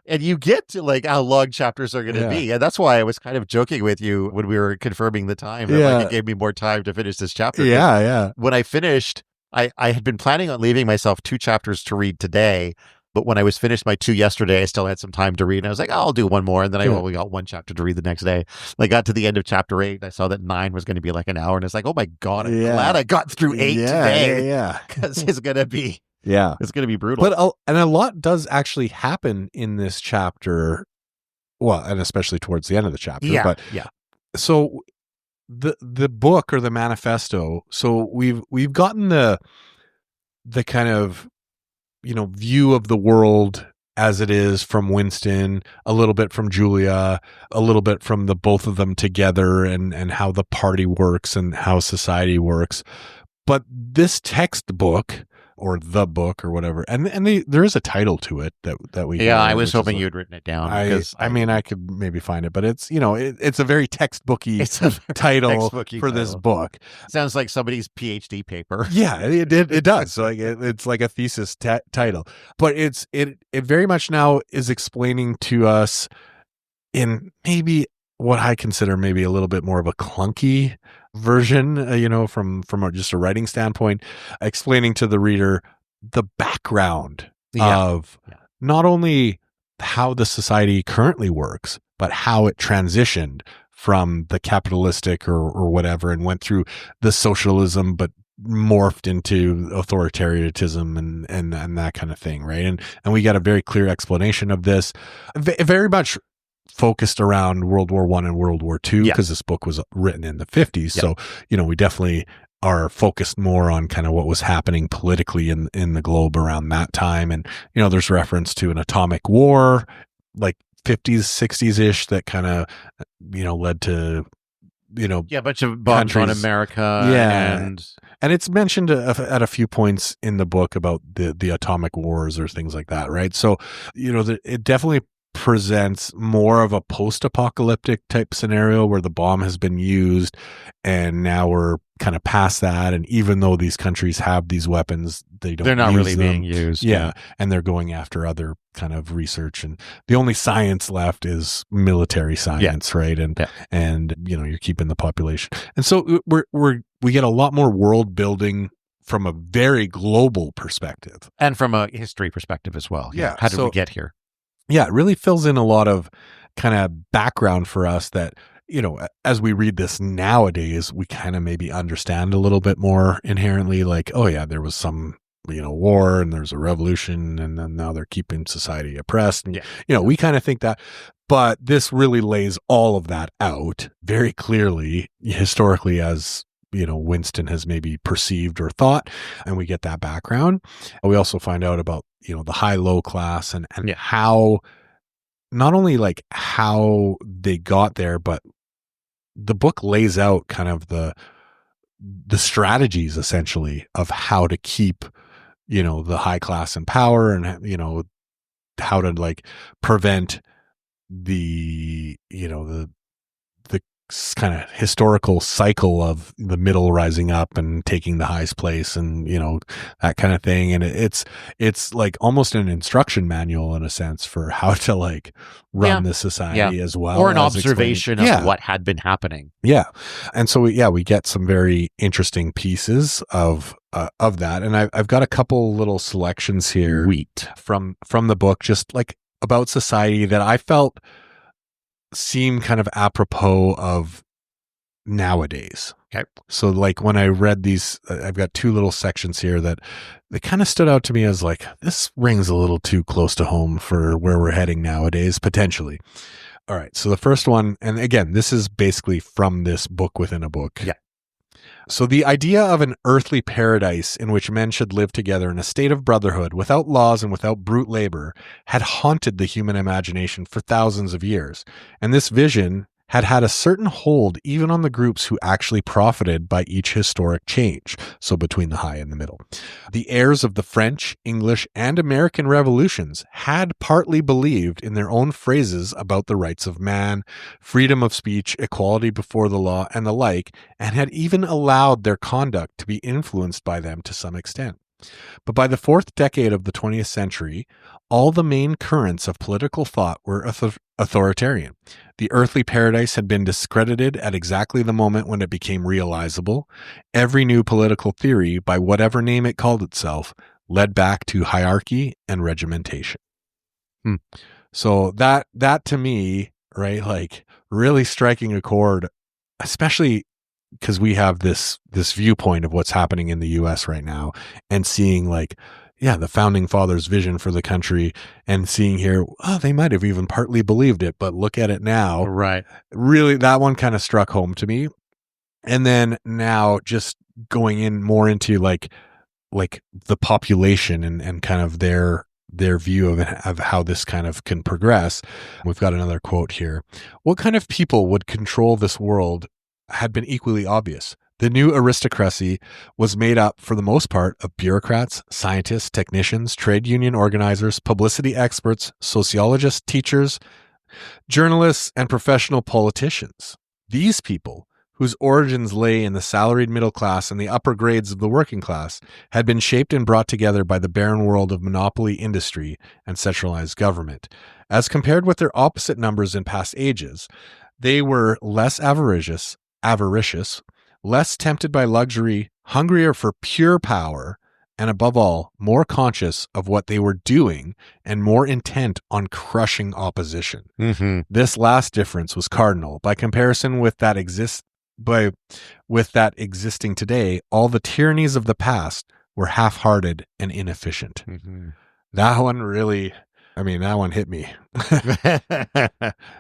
And you get to like how long chapters are going to be. And that's why I was kind of joking with you when we were confirming the time. That like it gave me more time to finish this chapter. Yeah. When I finished, I had been planning on leaving myself 2 chapters to read today. But when I was finished my 2 yesterday, I still had some time to read. And I was like, I'll do one more. And then I only got 1 chapter to read the next day. And I got to the end of chapter 8. And I saw that 9 was going to be like an hour. And it's like, oh my God, I'm glad I got through 8 today. Yeah. Because it's going to be. Yeah. It's going to be brutal. But a lot does actually happen in this chapter. Well, and especially towards the end of the chapter. Yeah. But so the book or the manifesto, so we've gotten the kind of view of the world as it is from Winston, a little bit from Julia, a little bit from the both of them together, and how the party works and how society works. But this textbook, or the book, or whatever, and there is a title to it that we. Yeah, I was hoping you had written it down. I mean, I could maybe find it, but it's it's a very textbooky title for this book. Sounds like somebody's PhD paper. Yeah, it does. So like it's like a thesis title, but it very much now is explaining to us in maybe what I consider maybe a little bit more of a clunky version, from just a writing standpoint, explaining to the reader the background of not only how the society currently works, but how it transitioned from the capitalistic or whatever and went through the socialism, but morphed into authoritarianism and that kind of thing, right? And we got a very clear explanation of this, very much focused around World War I and World War II, because this book was written in the 50s. So, we definitely are focused more on kind of what was happening politically in the globe around that time. And, there's reference to an atomic war, like 50s, 60s ish, that kind of, led to, a bunch of bombs on America. And it's mentioned at a few points in the book about the atomic wars or things like that. Right. So, it definitely presents more of a post-apocalyptic type scenario where the bomb has been used and now we're kind of past that. And even though these countries have these weapons, they're not really being used. Yeah. And they're going after other kind of research. And the only science left is military science, right? And you're keeping the population. And so we get a lot more world building from a very global perspective. And from a history perspective as well. Yeah. How did we get here? Yeah, it really fills in a lot of kind of background for us that, as we read this nowadays, we kind of maybe understand a little bit more inherently, like, oh yeah, there was some, war and there's a revolution and then now they're keeping society oppressed. And, we kind of think that, but this really lays all of that out very clearly historically as, Winston has maybe perceived or thought, and we get that background. We also find out about, the high-low class and how, not only like how they got there, but the book lays out kind of the strategies essentially of how to keep, the high class in power and, how to like prevent the kind of historical cycle of the middle rising up and taking the highest place and, that kind of thing. And it's like almost an instruction manual in a sense for how to like run the society as well. Or an observation of what had been happening. Yeah. And so we get some very interesting pieces of that. And I've got a couple little selections here from the book, just like about society that I felt seem kind of apropos of nowadays. Okay. So like when I read these, I've got two little sections here that they kind of stood out to me as like, this rings a little too close to home for where we're heading nowadays, potentially. All right. So the first one, and again, this is basically from this book within a book. Yeah. So the idea of an earthly paradise in which men should live together in a state of brotherhood without laws and without brute labor had haunted the human imagination for thousands of years. And this vision had had a certain hold even on the groups who actually profited by each historic change, so between the high and the middle. The heirs of the French, English, and American revolutions had partly believed in their own phrases about the rights of man, freedom of speech, equality before the law, and the like, and had even allowed their conduct to be influenced by them to some extent. But by the fourth decade of the 20th century, all the main currents of political thought were authoritarian. The earthly paradise had been discredited at exactly the moment when it became realizable. Every new political theory, by whatever name it called itself, led back to hierarchy and regimentation. So that to me, right, like really striking a chord, especially because we have this viewpoint of what's happening in the US right now and seeing like, the founding fathers' vision for the country and seeing here, they might have even partly believed it, but look at it now. Right. Really, that one kind of struck home to me. And then now just going in more into like the population and kind of their view of how this kind of can progress. We've got another quote here. What kind of people would control this world had been equally obvious. The new aristocracy was made up, for the most part, of bureaucrats, scientists, technicians, trade union organizers, publicity experts, sociologists, teachers, journalists, and professional politicians. These people, whose origins lay in the salaried middle class and the upper grades of the working class, had been shaped and brought together by the barren world of monopoly industry and centralized government. As compared with their opposite numbers in past ages, they were less avaricious, less tempted by luxury, hungrier for pure power, and above all, more conscious of what they were doing and more intent on crushing opposition. Mm-hmm. This last difference was cardinal. By comparison with that existing today, all the tyrannies of the past were half-hearted and inefficient. Mm-hmm. That one really... that one hit me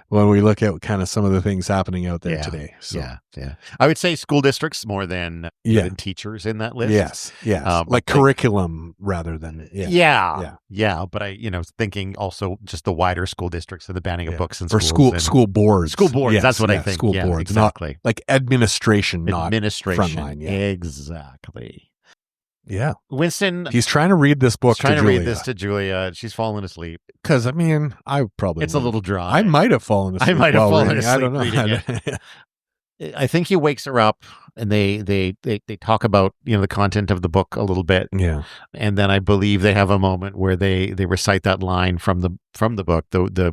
when we look at kind of some of the things happening out there today. So. Yeah. I would say school districts more than even teachers in that list. Yes. Like curriculum rather than, Yeah. But I, thinking also just the wider school districts and the banning of books in schools. Or school boards. School boards, yes, that's what I think. School boards. Exactly. Not like administration, administration, not frontline. Yeah. Exactly. Yeah. Winston. He's trying to read this book to Julia. Read this to Julia. She's fallen asleep. Because, I probably... It's a little dry. I might have fallen asleep. I might have fallen asleep. I don't know. Reading it. I think he wakes her up, and they talk about, the content of the book a little bit. Yeah. And then I believe they have a moment where they recite that line from the book,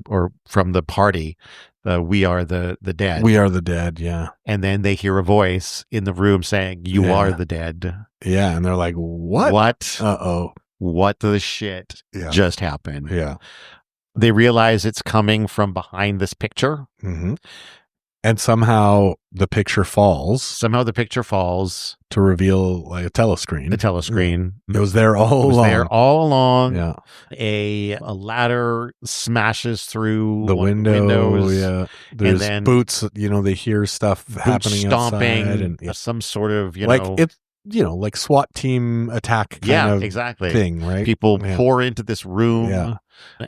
or from the party, "We are the dead." We are the dead. Yeah. And then they hear a voice in the room saying, "You are the dead." Yeah. And they're like, what? What? Uh-oh. What the shit just happened? Yeah. They realize it's coming from behind this picture. Mm-hmm. And somehow the picture falls. To reveal like a telescreen. The telescreen. It was there all along. Yeah. A ladder smashes through the windows. Yeah. There's and then boots, they hear stuff happening stomping outside. And some sort of, it's, like SWAT team attack kind of exactly. thing, right? People pour into this room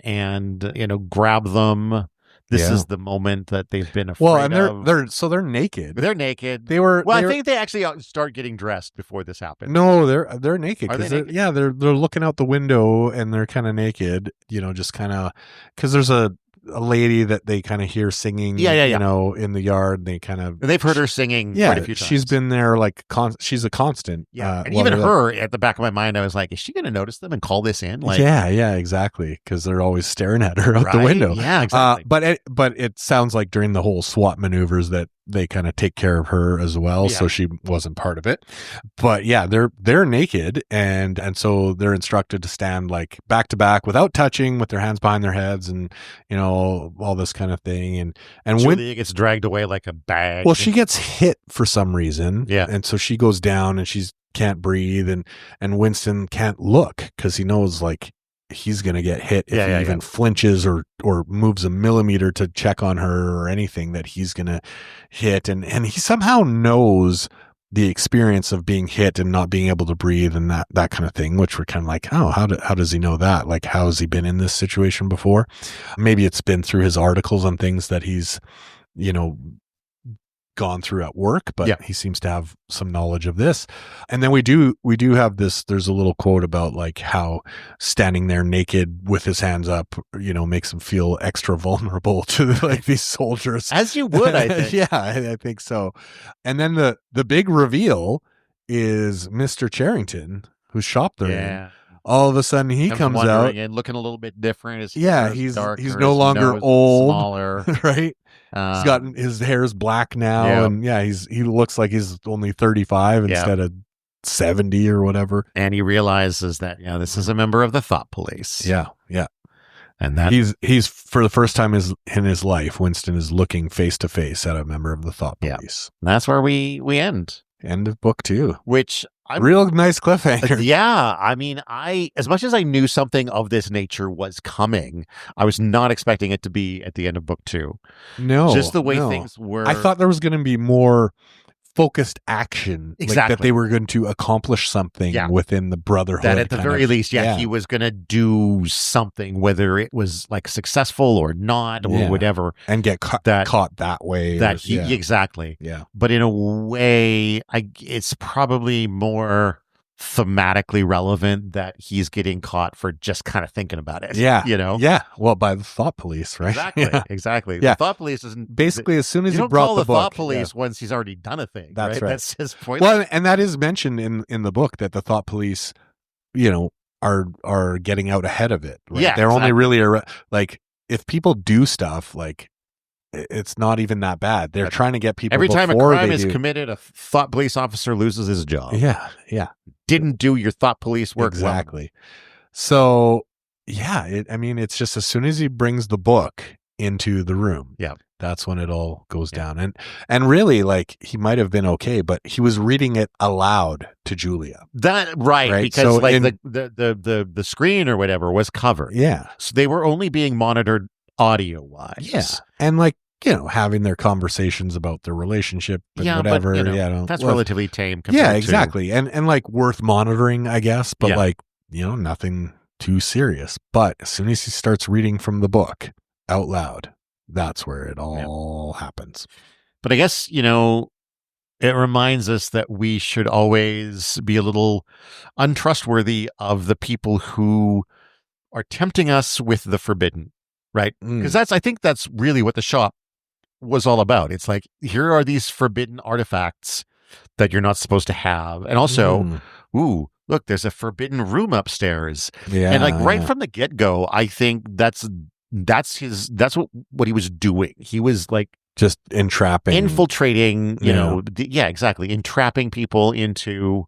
and, grab them. This is the moment that they've been afraid of. They're naked. They're naked. I think they actually start getting dressed before this happens. No, they're naked. Are they naked? They're looking out the window and they're kind of naked. Just kind of because there's a lady that they kind of hear singing. In the yard. They kind of they've heard her singing. quite a few times. She's been there she's a constant. Yeah, and even her at the back of my mind, I was like, is she going to notice them and call this in? Like, exactly, because they're always staring at her out the window. Yeah, exactly. But it sounds like during the whole SWAT maneuvers that they kind of take care of her as well, so she wasn't part of it. But they're naked, and so they're instructed to stand like back to back without touching, with their hands behind their heads, and all this kind of thing. And Julia gets dragged away like a bag. Well, she gets hit for some reason, and so she goes down and she can't breathe, and Winston can't look because he knows like he's going to get hit if he even flinches or moves a millimeter to check on her or anything, that he's going to hit. And he somehow knows the experience of being hit and not being able to breathe and that kind of thing, which we're kind of like, oh, how does he know that? Like, how has he been in this situation before? Maybe it's been through his articles on things that he's, gone through at work, but he seems to have some knowledge of this. And then we do have this, there's a little quote about like how standing there naked with his hands up, makes him feel extra vulnerable to like these soldiers. As you would, I think. Yeah, I think so. And then the big reveal is Mr. Charrington, whose shop they're in. All of a sudden he comes out and looking a little bit different. He's no longer old, smaller, right? He's got his hair's black now, and he looks like he's only 35 instead of 70 or whatever. And he realizes that this is a member of the thought police. Yeah. And that he's for the first time in his life, Winston is looking face to face at a member of the thought police. And that's where we end. End of book 2, which real nice cliffhanger. I mean, as much as I knew something of this nature was coming, I was not expecting it to be at the end of book 2. No, just the way things were. I thought there was going to be more focused action, exactly. Like that they were going to accomplish something within the brotherhood. That at the very least, he was going to do something, whether it was like successful or not or whatever, and get caught that way. Exactly. Yeah. But in a way, it's probably more thematically relevant that he's getting caught for just kind of thinking about it. Yeah. Yeah. Well, by the thought police, right? Exactly. Yeah. The thought police isn't basically as soon as you he brought the book, thought police once he's already done a thing. That's right. That's his point. Well, and that is mentioned in the book that the thought police, are getting out ahead of it. Right? Yeah. They're only really like if people do stuff like. It's not even that bad. They're trying to get people. Every time a crime is committed, a thought police officer loses his job. Yeah. Didn't do your thought police work exactly. So, it's just as soon as he brings the book into the room, that's when it all goes down. And really, like he might have been okay, but he was reading it aloud to Julia. Right? Because so the screen or whatever was covered. Yeah, so they were only being monitored audio wise. Yeah, and having their conversations about their relationship and whatever. But, that's relatively tame. Yeah, exactly. And like worth monitoring, I guess, but nothing too serious. But as soon as he starts reading from the book out loud, that's where it all happens. But I guess, it reminds us that we should always be a little untrustworthy of the people who are tempting us with the forbidden. Right. Because I think that's really what the shop was all about. It's like, here are these forbidden artifacts that you're not supposed to have. And also, ooh, look, there's a forbidden room upstairs. Yeah. And like right from the get-go, I think that's what he was doing. He was like just infiltrating, you know, exactly. Entrapping people into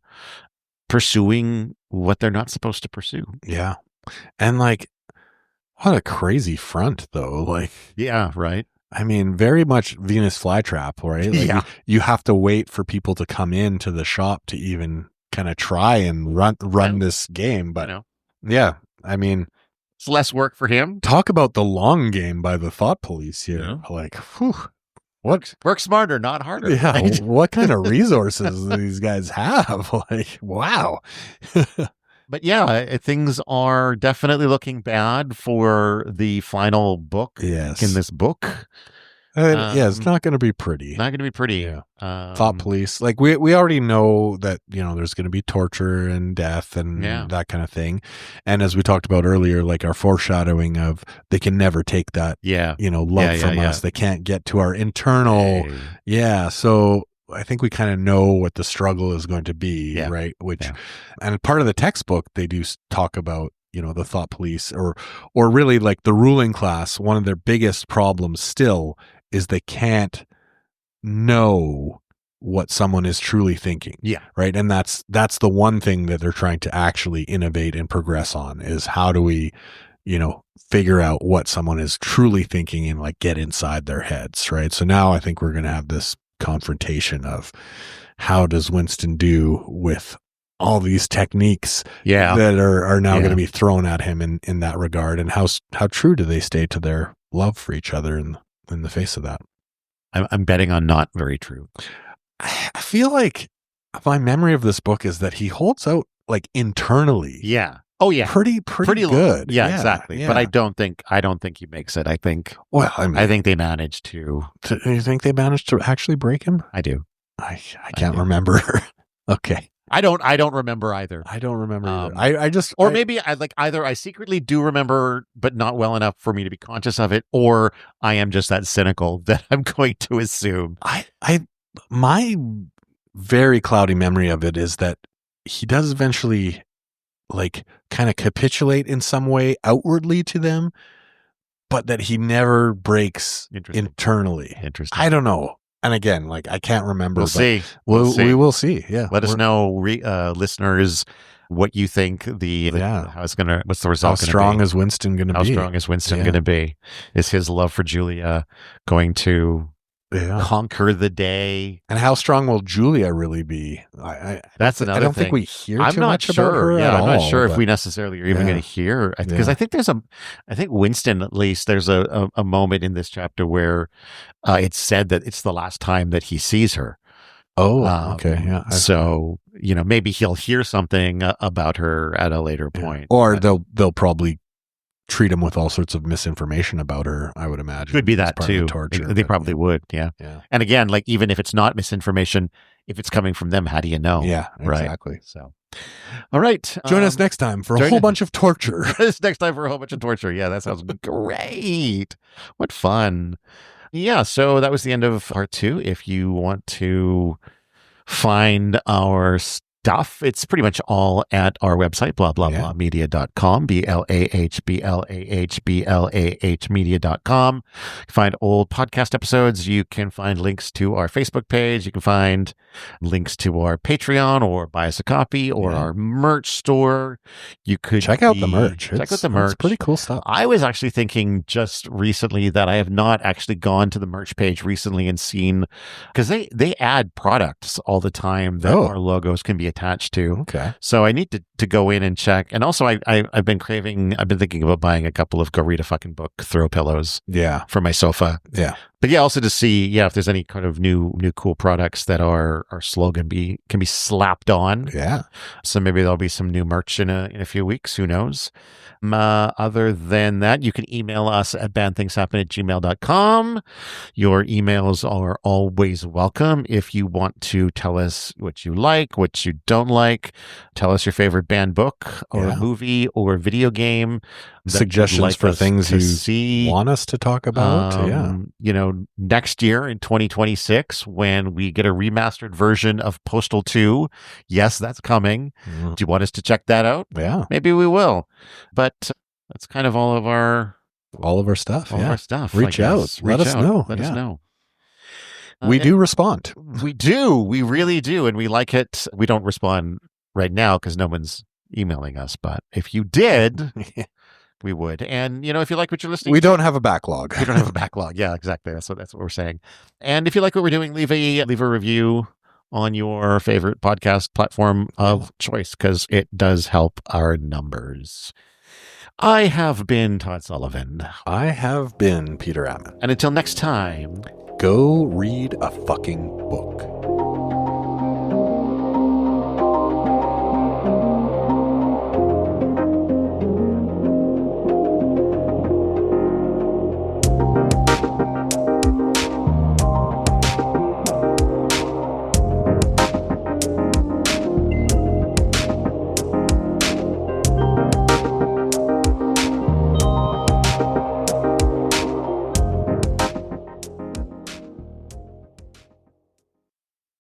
pursuing what they're not supposed to pursue. Yeah. And like, what a crazy front though. Like, yeah, right. I mean, very much Venus flytrap, right? Like you have to wait for people to come into the shop to even kind of try and run this game. But yeah, I mean, it's less work for him. Talk about the long game by the thought police here. Yeah. Like, whew, work smarter, not harder. Yeah. Right? What kind of resources these guys have? Like, wow. But yeah, things are definitely looking bad for the final book in this book. It's not going to be pretty. Not going to be pretty. Yeah. Thought police. Like we already know that, there's going to be torture and death and that kind of thing. And as we talked about earlier, like our foreshadowing of they can never take that, love from us. They can't get to our internal. Hey. Yeah. So I think we kind of know what the struggle is going to be, right? And part of the textbook, they do talk about, the thought police or really like the ruling class. One of their biggest problems still is they can't know what someone is truly thinking. Yeah. Right. And that's the one thing that they're trying to actually innovate and progress on is how do we, figure out what someone is truly thinking and like get inside their heads. Right. So now I think we're going to have this confrontation of how does Winston do with all these techniques that are now going to be thrown at him in that regard, and how true do they stay to their love for each other in the face of that? I'm betting on not very true. I feel like my memory of this book is that he holds out like internally. Yeah. Oh yeah. Pretty good. Yeah, exactly. Yeah. But I don't think he makes it. I think I think they managed to. Do you think they managed to actually break him? I do. I can't remember. Okay. I don't remember either. I don't remember either. Maybe either I secretly do remember, but not well enough for me to be conscious of it, or I am just that cynical that I'm going to assume. My very cloudy memory of it is that he does eventually like kind of capitulate in some way outwardly to them, but that he never breaks internally. Interesting. I don't know. And again, like I can't remember. We'll see. We will see. Yeah. Let us know, listeners, what you think what's the result? How strong is Winston going to be? How strong is Winston going to be? Is his love for Julia going to conquer the day? And how strong will Julia really be? That's another thing. I don't think we hear too much about her at all. I'm not sure if we necessarily are even going to hear, because I think Winston, at least, there's a moment in this chapter where it's said that it's the last time that he sees her. Oh, okay. Yeah. So, maybe he'll hear something about her at a later point. Or they'll probably treat him with all sorts of misinformation about her, I would imagine. Could be that too. Torture, they probably would. Yeah. And again, like even if it's not misinformation, if it's coming from them, how do you know? Yeah, exactly. Right? So, all right. Join us next time for a whole bunch of torture. Next time for a whole bunch of torture. Yeah, that sounds great. What fun. Yeah. So that was the end of part 2. If you want to find our stuff, it's pretty much all at our website, blahblahblahmedia.com, BLAHBLAHBLAH media.com. You can find old podcast episodes. You can find links to our Facebook page. You can find links to our Patreon, or buy us a copy, or our merch store. You could check out the merch. Check out the merch. It's pretty cool stuff. I was actually thinking just recently that I have not actually gone to the merch page recently and seen, because they add products all the time that our logos can be attached to. Okay. So I need to go in and check. And also I've been thinking about buying a couple of Go Read a Fucking Book throw pillows for my sofa. Yeah. But also to see if there's any kind of new cool products that our slogan can be slapped on. Yeah. So maybe there'll be some new merch in a few weeks. Who knows? Other than that, you can email us at badthingshappen@gmail.com. Your emails are always welcome. If you want to tell us what you like, what you don't like, tell us your favorite band, book, or movie, or video game. suggestions for things you want us to talk about. Next year in 2026, when we get a remastered version of Postal 2, yes, that's coming. Do you want us to check that out? Yeah. Maybe we will. But that's kind of all of our stuff. All of our stuff. Reach out. Let us know. Let us know. We do respond. We do. We really do. And we like it. We don't respond right now because no one's emailing us. But if you did, we would. And, if you like what you're listening to. We don't have a backlog. We don't have a backlog. Yeah, exactly. That's what we're saying. And if you like what we're doing, leave a review on your favorite podcast platform of choice because it does help our numbers. I have been Todd Sullivan. I have been Peter Ammon. And until next time, go read a fucking book.